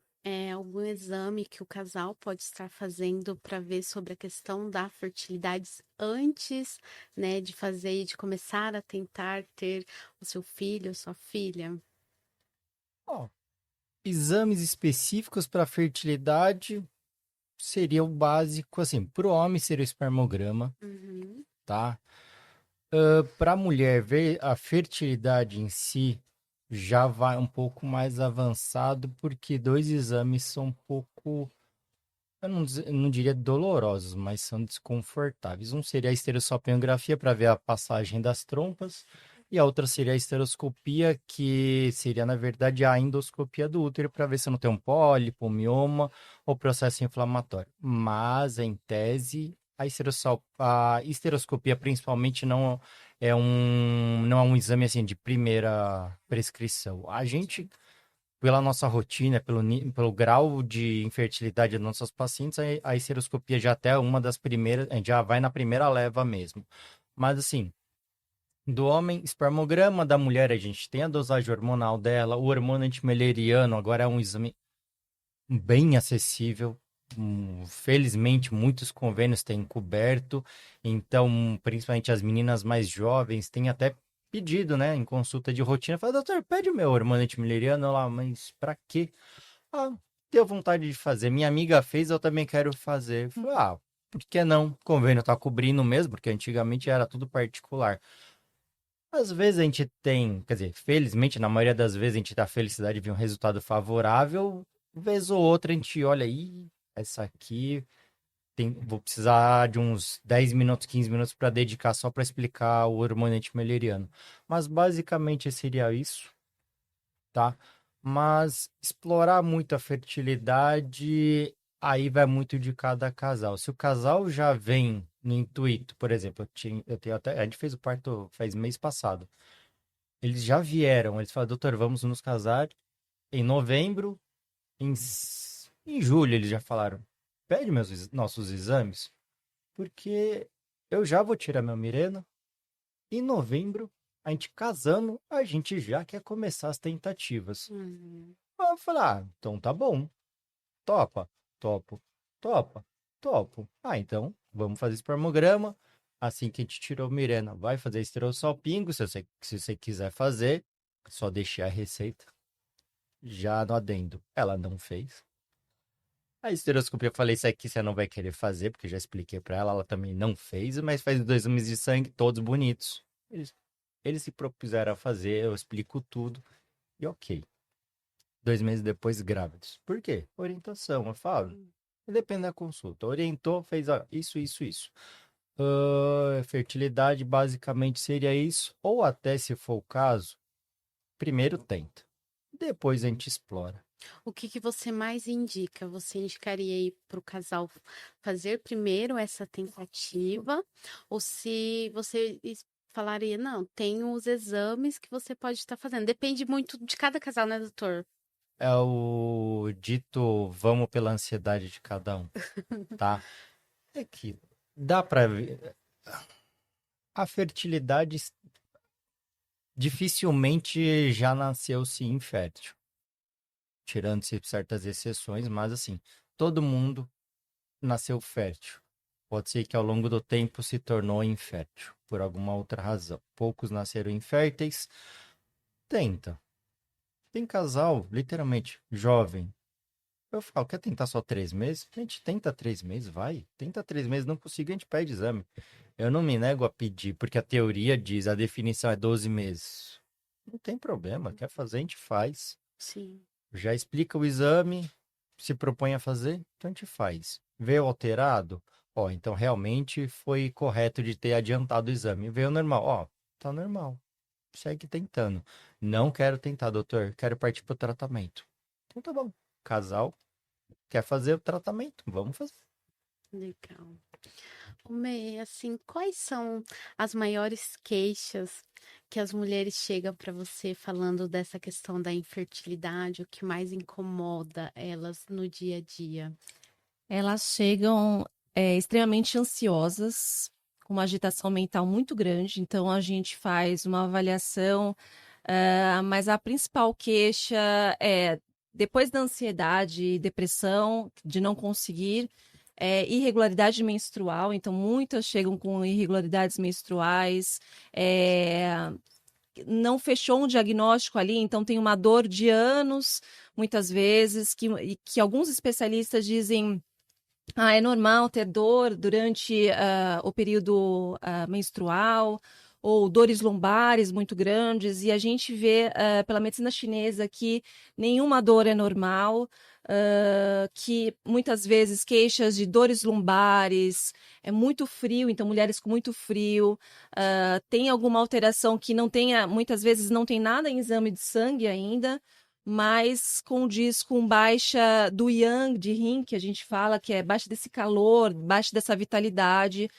algum exame que o casal pode estar fazendo para ver sobre a questão da fertilidade antes, né, de fazer e de começar a tentar ter o seu filho ou sua filha? Ó, exames específicos para fertilidade, seria o básico, assim, pro homem seria o espermograma, Uhum. tá? Para a mulher ver a fertilidade em si já vai um pouco mais avançado, porque dois exames são um pouco, eu não diria dolorosos, mas são desconfortáveis. Um seria a esterossalpingografia para ver a passagem das trompas, e a outra seria a esteroscopia, que seria, na verdade, a endoscopia do útero para ver se não tem um pólipo, um mioma ou processo inflamatório. Mas, em tese, a esteroscopia principalmente não é um exame assim de primeira prescrição. A gente, pela nossa rotina, pelo grau de infertilidade dos nossos pacientes, a esteroscopia já até é uma das primeiras, a gente já vai na primeira leva mesmo. Mas assim, do homem, espermograma, da mulher, a gente tem a dosagem hormonal dela, o hormônio antimileriano agora é um exame bem acessível. Felizmente, muitos convênios têm coberto, então, principalmente as meninas mais jovens têm até pedido, né, em consulta de rotina, fala, doutor, pede o meu hormônio antimileriano lá, mas pra quê? Ah, deu vontade de fazer. Minha amiga fez, eu também quero fazer. Falei, por que não? O convênio tá cobrindo mesmo, porque antigamente era tudo particular. Às vezes a gente tem, quer dizer, felizmente, na maioria das vezes a gente tem a felicidade de ver um resultado favorável, vez ou outra a gente olha aí, essa aqui vou precisar de uns 10 minutos, 15 minutos para dedicar só para explicar o hormônio antimileriano. Mas basicamente seria isso, tá? Mas explorar muito a fertilidade, aí vai muito de cada casal. Se o casal já vem no intuito, por exemplo, eu tenho até, a gente fez o parto faz mês passado. Eles já vieram, eles falaram, doutor, vamos nos casar em novembro, em julho eles já falaram, pede nossos exames, porque eu já vou tirar meu Mirena, em novembro, a gente casando, a gente já quer começar as tentativas. Uhum. Eu falei, então tá bom, topa, topo, topa, topo. Então, vamos fazer espermograma. Assim que a gente tirou o Mirena, vai fazer esterossalpingo, se você quiser fazer, só deixei a receita já no adendo. Ela não fez. A esteroscopia, eu falei, isso aqui você não vai querer fazer, porque eu já expliquei pra ela, ela também não fez, mas faz 2 exames de sangue, todos bonitos. Eles se propuseram a fazer, eu explico tudo, e ok. 2 meses depois, grávidos. Por quê? Orientação, eu falo. Depende da consulta. Orientou, fez ó, isso, isso, isso. Fertilidade basicamente seria isso, ou até se for o caso, primeiro tenta, depois a gente explora. O que você mais indica? Você indicaria aí para o casal fazer primeiro essa tentativa? Ou se você falaria, não, tem os exames que você pode estar fazendo. Depende muito de cada casal, né, doutor? É o dito vamos pela ansiedade de cada um, tá? É que dá pra ver. A fertilidade dificilmente já nasceu-se infértil. Tirando-se certas exceções, mas assim, todo mundo nasceu fértil. Pode ser que ao longo do tempo se tornou infértil, por alguma outra razão. Poucos nasceram inférteis. Tenta. Tem casal, literalmente, jovem. Eu falo, quer tentar só 3 meses? A gente tenta 3 meses, vai. Tenta 3 meses, não consigo, a gente pede exame. Eu não me nego a pedir, porque a teoria diz, a definição é 12 meses. Não tem problema, quer fazer, a gente faz. Sim. Já explica o exame, se propõe a fazer, então a gente faz. Veio alterado? Ó, então realmente foi correto de ter adiantado o exame. Veio normal? Ó, tá normal. Segue tentando. Não quero tentar, doutor. Quero partir pro tratamento. Então tá bom. Casal quer fazer o tratamento? Vamos fazer. Legal. Mei, assim, quais são as maiores queixas que as mulheres chegam para você falando dessa questão da infertilidade, o que mais incomoda elas no dia a dia? Elas chegam extremamente ansiosas, com uma agitação mental muito grande, então a gente faz uma avaliação, mas a principal queixa é, depois da ansiedade e depressão, de não conseguir, irregularidade menstrual, então muitas chegam com irregularidades menstruais, não fechou um diagnóstico ali, então tem uma dor de anos, muitas vezes, que alguns especialistas dizem é normal ter dor durante o período menstrual, ou dores lombares muito grandes, e a gente vê pela medicina chinesa que nenhuma dor é normal, que muitas vezes queixas de dores lombares, é muito frio, então mulheres com muito frio, tem alguma alteração que não tenha, muitas vezes não tem nada em exame de sangue ainda, mas condiz com baixa do yang de yin, que a gente fala, que é baixa desse calor, baixa dessa vitalidade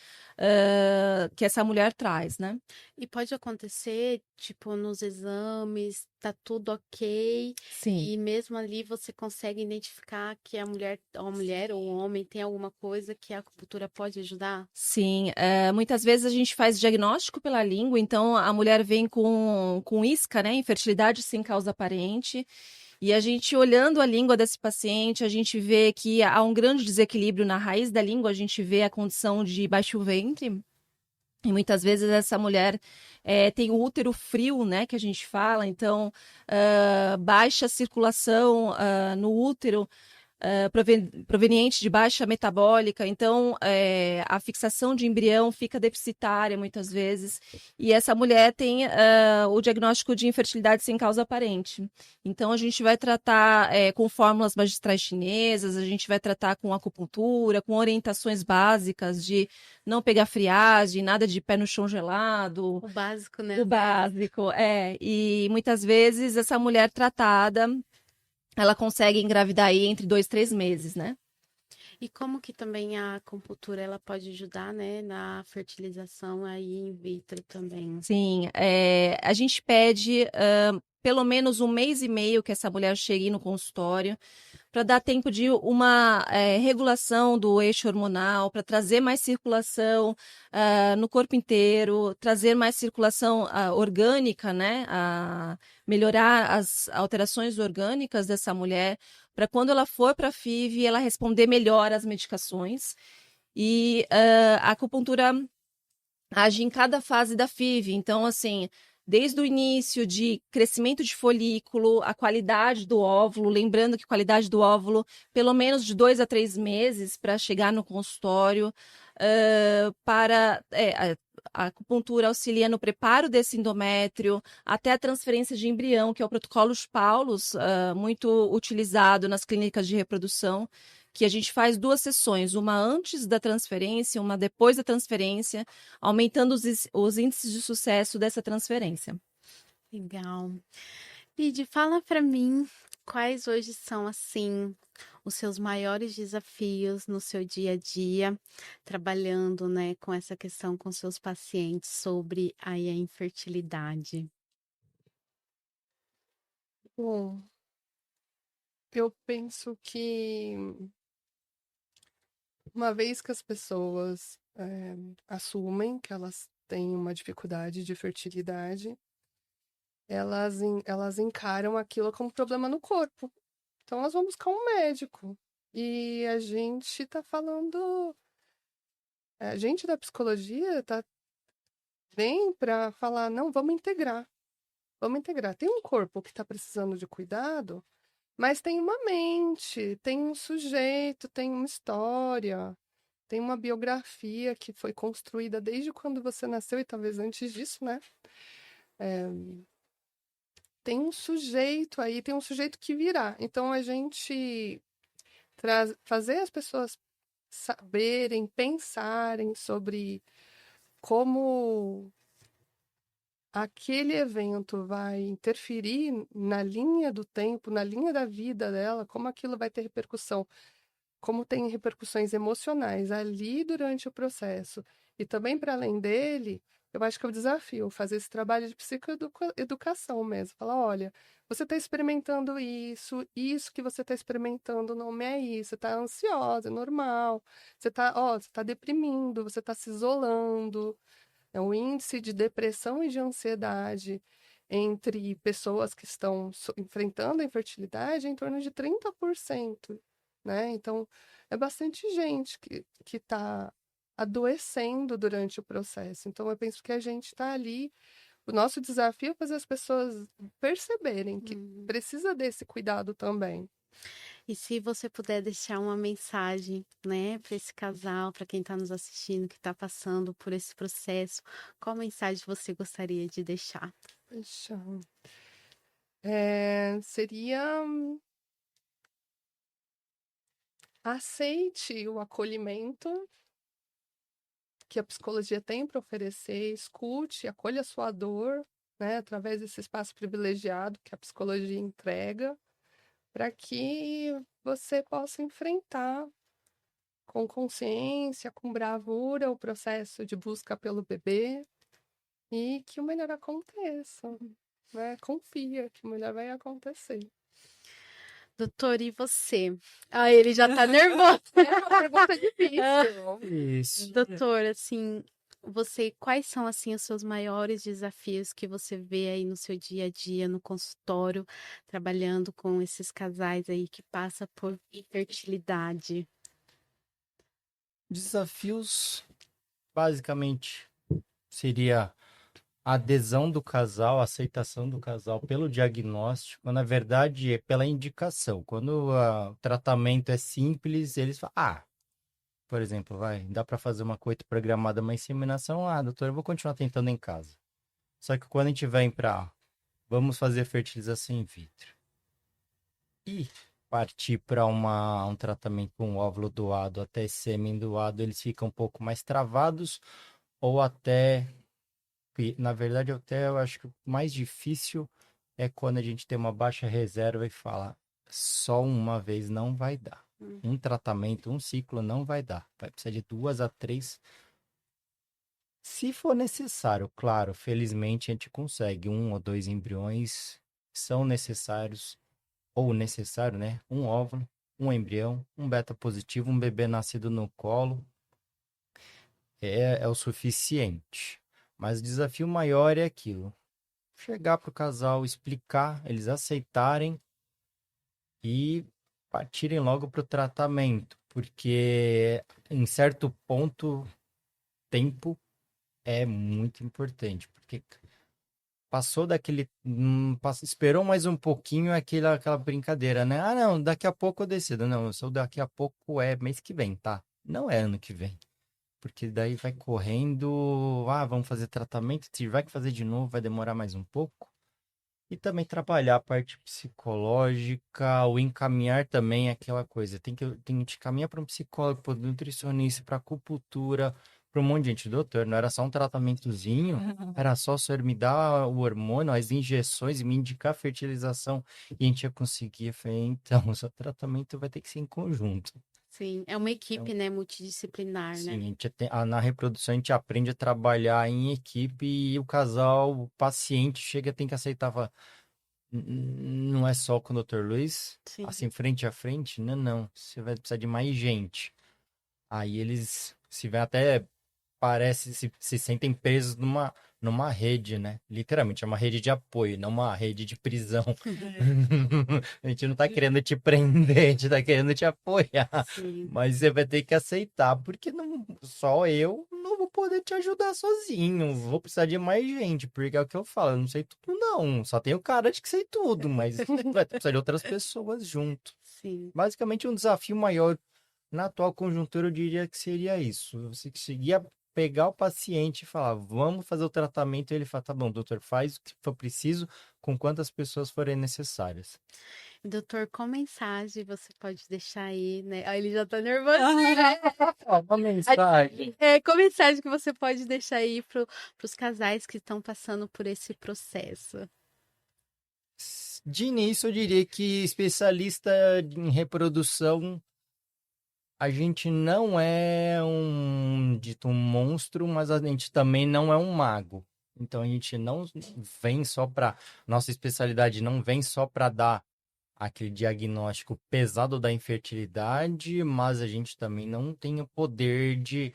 que essa mulher traz, né? E pode acontecer, tipo, nos exames, tá tudo ok, Sim. e mesmo ali você consegue identificar que a mulher ou o homem tem alguma coisa que a acupuntura pode ajudar? Sim, muitas vezes a gente faz diagnóstico pela língua, então a mulher vem com isca, né, infertilidade sem causa aparente, e a gente olhando a língua desse paciente, a gente vê que há um grande desequilíbrio na raiz da língua, a gente vê a condição de baixo ventre, e muitas vezes essa mulher tem o útero frio, né, que a gente fala, então baixa circulação no útero, proveniente de baixa metabólica, então a fixação de embrião fica deficitária muitas vezes, e essa mulher tem o diagnóstico de infertilidade sem causa aparente. Então a gente vai tratar com fórmulas magistrais chinesas, a gente vai tratar com acupuntura, com orientações básicas de não pegar friagem, nada de pé no chão gelado. O básico, né? O básico, e muitas vezes essa mulher tratada ela consegue engravidar aí entre 2, 3 meses, né? E como que também a acupuntura ela pode ajudar, né, na fertilização aí in vitro também? Sim, a gente pede pelo menos 1 mês e meio que essa mulher chegue no consultório para dar tempo de uma regulação do eixo hormonal, para trazer mais circulação no corpo inteiro, trazer mais circulação orgânica, né? Melhorar as alterações orgânicas dessa mulher, para quando ela for para a FIV, ela responder melhor às medicações. E a acupuntura age em cada fase da FIV. Então, assim, desde o início de crescimento de folículo, a qualidade do óvulo, lembrando que qualidade do óvulo, pelo menos de 2 a 3 meses para chegar no consultório, a acupuntura auxilia no preparo desse endométrio, até a transferência de embrião, que é o protocolo de Paulus, muito utilizado nas clínicas de reprodução, que a gente faz 2 sessões, uma antes da transferência, uma depois da transferência, aumentando os índices de sucesso dessa transferência. Legal. Lid, fala para mim quais hoje são, assim, os seus maiores desafios no seu dia a dia, trabalhando, né, com essa questão com seus pacientes sobre aí a infertilidade. Bom, eu penso que uma vez que as pessoas assumem que elas têm uma dificuldade de fertilidade, elas encaram aquilo como problema no corpo. Então elas vão buscar um médico. E a gente tá falando. A gente da psicologia vem para falar, não, vamos integrar. Vamos integrar. Tem um corpo que está precisando de cuidado, mas tem uma mente, tem um sujeito, tem uma história, tem uma biografia que foi construída desde quando você nasceu e talvez antes disso, né? Tem um sujeito aí, tem um sujeito que virá. Então a gente fazer as pessoas saberem, pensarem sobre como aquele evento vai interferir na linha do tempo, na linha da vida dela, como aquilo vai ter repercussão, como tem repercussões emocionais ali durante o processo. E também para além dele, eu acho que é o desafio fazer esse trabalho de psicoeducação mesmo. Falar, olha, você está experimentando isso que você está experimentando não é isso, você está ansiosa, é normal, você está deprimindo, você está se isolando. O índice de depressão e de ansiedade entre pessoas que estão enfrentando a infertilidade é em torno de 30%, né? Então, é bastante gente que está adoecendo durante o processo. Então, eu penso que a gente está ali. O nosso desafio é fazer as pessoas perceberem que precisa desse cuidado também. E se você puder deixar uma mensagem, né, para esse casal, para quem está nos assistindo, que está passando por esse processo, qual mensagem você gostaria de deixar? Deixa eu- Seria aceite o acolhimento que a psicologia tem para oferecer, escute, acolha a sua dor, né, através desse espaço privilegiado que a psicologia entrega, para que você possa enfrentar com consciência, com bravura, o processo de busca pelo bebê e que o melhor aconteça, né? Confia que o melhor vai acontecer. Doutor, e você? Ah, ele já tá nervoso. É uma pergunta difícil. Isso. Doutor, assim, quais são, assim, os seus maiores desafios que você vê aí no seu dia a dia, no consultório, trabalhando com esses casais aí que passam por infertilidade? Desafios, basicamente, seria a adesão do casal, a aceitação do casal pelo diagnóstico, na verdade, é pela indicação. Quando o tratamento é simples, eles falam, por exemplo, dá para fazer uma coita programada, uma inseminação, doutor, eu vou continuar tentando em casa. Só que quando a gente vem para, vamos fazer fertilização in vitro e partir para um tratamento com óvulo doado até sêmen doado, eles ficam um pouco mais travados ou até, na verdade, eu acho que o mais difícil é quando a gente tem uma baixa reserva e fala, só uma vez não vai dar. Um tratamento, um ciclo não vai dar. Vai precisar de 2 a 3. Se for necessário, claro, felizmente a gente consegue 1 ou 2 embriões, são necessários, ou necessário, né? Um óvulo, um embrião, um beta positivo, um bebê nascido no colo, é o suficiente. Mas o desafio maior é aquilo, chegar para o casal, explicar, eles aceitarem e partirem logo para o tratamento, porque em certo ponto, tempo é muito importante, porque passou daquele, esperou mais um pouquinho aquela brincadeira, né? Ah, não, daqui a pouco eu decido. Não, só daqui a pouco é mês que vem, tá? Não é ano que vem. Porque daí vai correndo, vamos fazer tratamento, se vai que fazer de novo, vai demorar mais um pouco. E também trabalhar a parte psicológica, o encaminhar também aquela coisa. Tem que encaminhar para um psicólogo, para um nutricionista, para acupuntura, para um monte de gente. Doutor, não era só um tratamentozinho, era só o senhor me dar o hormônio, as injeções e me indicar a fertilização e a gente ia conseguir. Eu falei, então, o seu tratamento vai ter que ser em conjunto. Sim, é uma equipe, né, multidisciplinar, Sim, né? a gente na reprodução a gente aprende a trabalhar em equipe e o casal, o paciente chega, tem que aceitar, fala, não é só com o Dr. Luiz, Sim. assim, frente a frente, não, você vai precisar de mais gente. Aí eles se vê até, parece, se sentem presos numa rede, né? Literalmente, é uma rede de apoio, não uma rede de prisão. A gente não tá querendo te prender, a gente tá querendo te apoiar. Sim. Mas você vai ter que aceitar, porque só eu não vou poder te ajudar sozinho. Vou precisar de mais gente, porque é o que eu falo, eu não sei tudo não. Só tenho cara de que sei tudo, mas vai precisar de outras pessoas junto. Sim. Basicamente, um desafio maior na atual conjuntura, eu diria que seria isso. Você conseguia pegar o paciente e falar, vamos fazer o tratamento, e ele fala, tá bom, doutor, faz o que for preciso, com quantas pessoas forem necessárias. Doutor, qual mensagem você pode deixar aí, né? Ah, ele já tá nervoso. Uma mensagem. Qual mensagem que você pode deixar aí para os casais que estão passando por esse processo? De início, eu diria que especialista em reprodução, a gente não é um monstro, mas a gente também não é um mago. Então a gente não vem só para, nossa especialidade não vem só para dar aquele diagnóstico pesado da infertilidade, mas a gente também não tem o poder de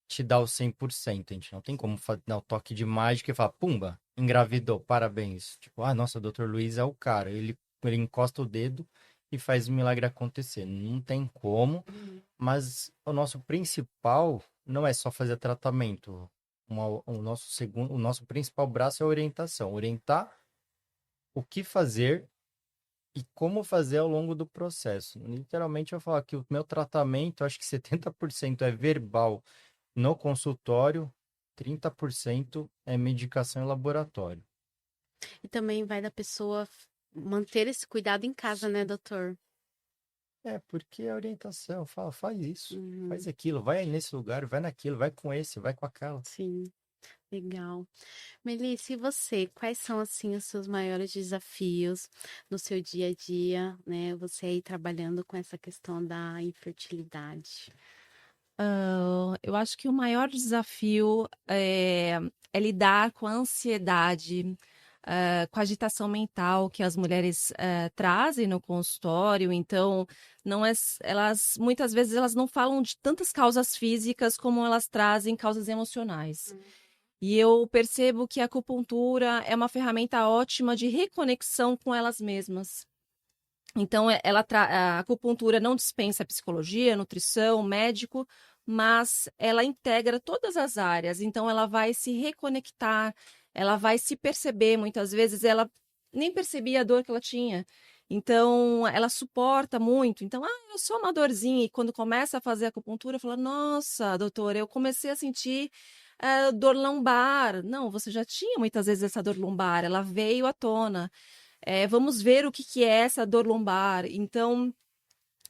te dar o 100%. A gente não tem como dar o toque de mágica e falar, pumba, engravidou, parabéns. Tipo, nossa, o Dr. Luiz é o cara. Ele encosta o dedo e faz o milagre acontecer. Não tem como, mas o nosso principal não é só fazer tratamento. O nosso principal braço é a orientação. Orientar o que fazer e como fazer ao longo do processo. Literalmente, eu falo que o meu tratamento, acho que 70% é verbal no consultório, 30% é medicação em laboratório. E também vai da pessoa manter esse cuidado em casa, né, doutor? É, porque a orientação fala, faz isso, Uhum, faz aquilo, vai nesse lugar, vai naquilo, vai com esse, vai com aquela. sim, legal. Melissa, e você? Quais são, assim, os seus maiores desafios no seu dia a dia, né? Você aí trabalhando com essa questão da infertilidade. Eu acho que o maior desafio é lidar com a ansiedade, com a agitação mental que as mulheres trazem no consultório. Então, não é, elas muitas vezes elas não falam de tantas causas físicas como elas trazem causas emocionais. E eu percebo que a acupuntura é uma ferramenta ótima de reconexão com elas mesmas. Então, a acupuntura não dispensa psicologia, nutrição, médico, mas ela integra todas as áreas. Então, ela vai se reconectar, ela vai se perceber. Muitas vezes, ela nem percebia a dor que ela tinha. Então, ela suporta muito. Então, eu sou uma dorzinha. E quando começa a fazer acupuntura, fala: Nossa, doutora, eu comecei a sentir dor lombar. Não, você já tinha muitas vezes essa dor lombar, ela veio à tona. Vamos ver o que, que é essa dor lombar. Então,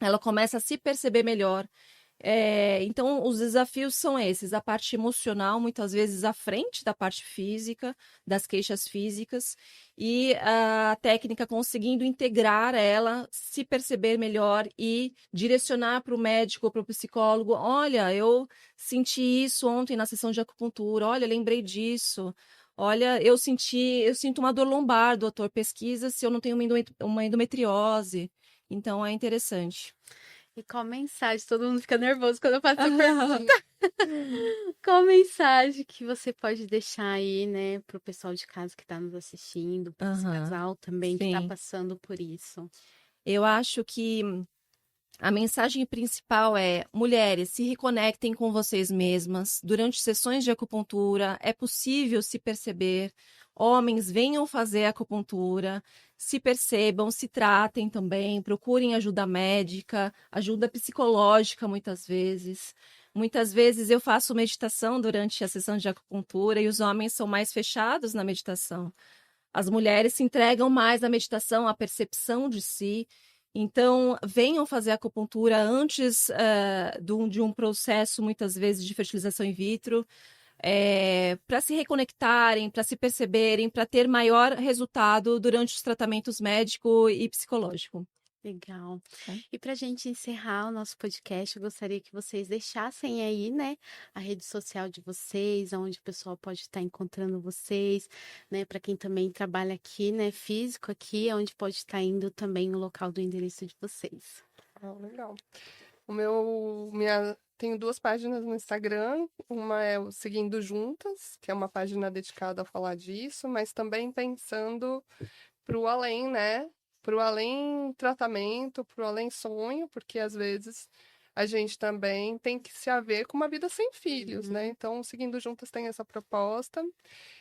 ela começa a se perceber melhor. Então, os desafios são esses: a parte emocional, muitas vezes à frente da parte física, das queixas físicas, e a técnica conseguindo integrar ela, se perceber melhor e direcionar para o médico, para o psicólogo: olha, eu senti isso ontem na sessão de acupuntura, olha, lembrei disso. Olha, eu sinto uma dor lombar, doutor, pesquisa se eu não tenho uma endometriose. Então, é interessante. E qual mensagem? Todo mundo fica nervoso quando eu faço essa pergunta. Qual mensagem que você pode deixar aí, né, pro pessoal de casa que está nos assistindo, para esse casal também que está Sim. passando por isso? Eu acho que a mensagem principal é: mulheres, se reconectem com vocês mesmas. Durante sessões de acupuntura, é possível se perceber. Homens, venham fazer acupuntura, se percebam, se tratem também, procurem ajuda médica, ajuda psicológica muitas vezes. Muitas vezes eu faço meditação durante a sessão de acupuntura e os homens são mais fechados na meditação. As mulheres se entregam mais à meditação, à percepção de si. Então, venham fazer acupuntura antes de um processo, muitas vezes, de fertilização in vitro, para se reconectarem, para se perceberem, para ter maior resultado durante os tratamentos médico e psicológico. Legal. Tá. E para a gente encerrar o nosso podcast, eu gostaria que vocês deixassem aí, né, a rede social de vocês, onde o pessoal pode estar encontrando vocês, né, para quem também trabalha aqui, né, físico aqui, onde pode estar indo também o local do endereço de vocês. Legal. Tenho 2 páginas no Instagram. Uma é o Seguindo Juntas, que é uma página dedicada a falar disso, mas também pensando para o além, né? Para o além tratamento, para o além sonho, porque às vezes a gente também tem que se haver com uma vida sem filhos, né? Então, Seguindo Juntas tem essa proposta.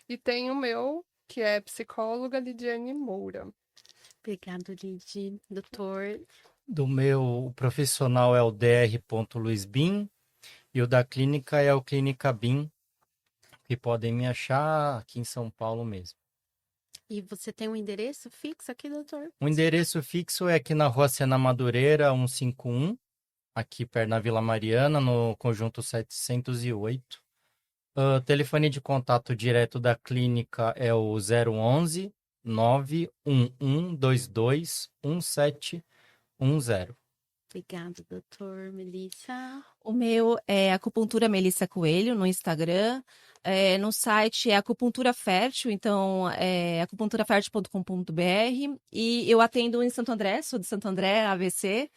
E tem o meu, que é psicóloga Lidiane Moura. Obrigado, Lid. Doutor. Do meu profissional é o dr.luisbin e o da clínica é o Clínica Bin, que podem me achar aqui em São Paulo mesmo. E você tem um endereço fixo aqui, doutor? O endereço fixo é aqui na Rua Sena Madureira, 151, aqui perto da Vila Mariana, no conjunto 708. O telefone de contato direto da clínica é o 011 91122 1710. Obrigada, doutor. Melissa. O meu é Acupuntura Melissa Coelho no Instagram. No site é Acupuntura Fértil, então é acupunturafertil.com.br. E eu atendo em Santo André, sou de Santo André, ABC,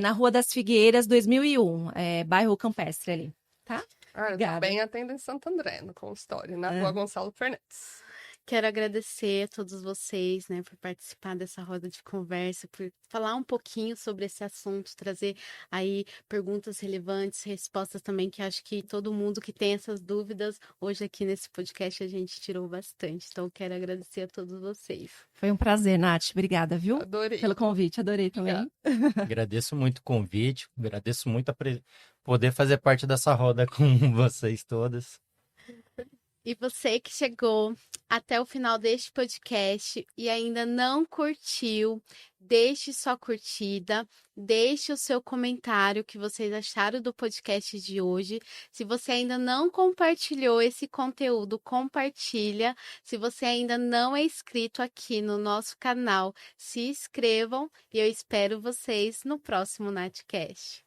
na Rua das Figueiras, 2001, bairro Campestre ali, tá? Eu Obrigada. também atendo em Santo André, no consultório, na Rua Gonçalo Fernandes. Quero agradecer a todos vocês, né, por participar dessa roda de conversa, por falar um pouquinho sobre esse assunto, trazer aí perguntas relevantes, respostas também, que acho que todo mundo que tem essas dúvidas, hoje aqui nesse podcast a gente tirou bastante. Então, quero agradecer a todos vocês. Foi um prazer, Nath. Obrigada, viu? Adorei. Pelo convite, adorei também. Agradeço muito o convite, agradeço muito poder fazer parte dessa roda com vocês todas. E você que chegou até o final deste podcast e ainda não curtiu, deixe sua curtida, deixe o seu comentário, o que vocês acharam do podcast de hoje. Se você ainda não compartilhou esse conteúdo, compartilha. Se você ainda não é inscrito aqui no nosso canal, se inscrevam e eu espero vocês no próximo Natcast.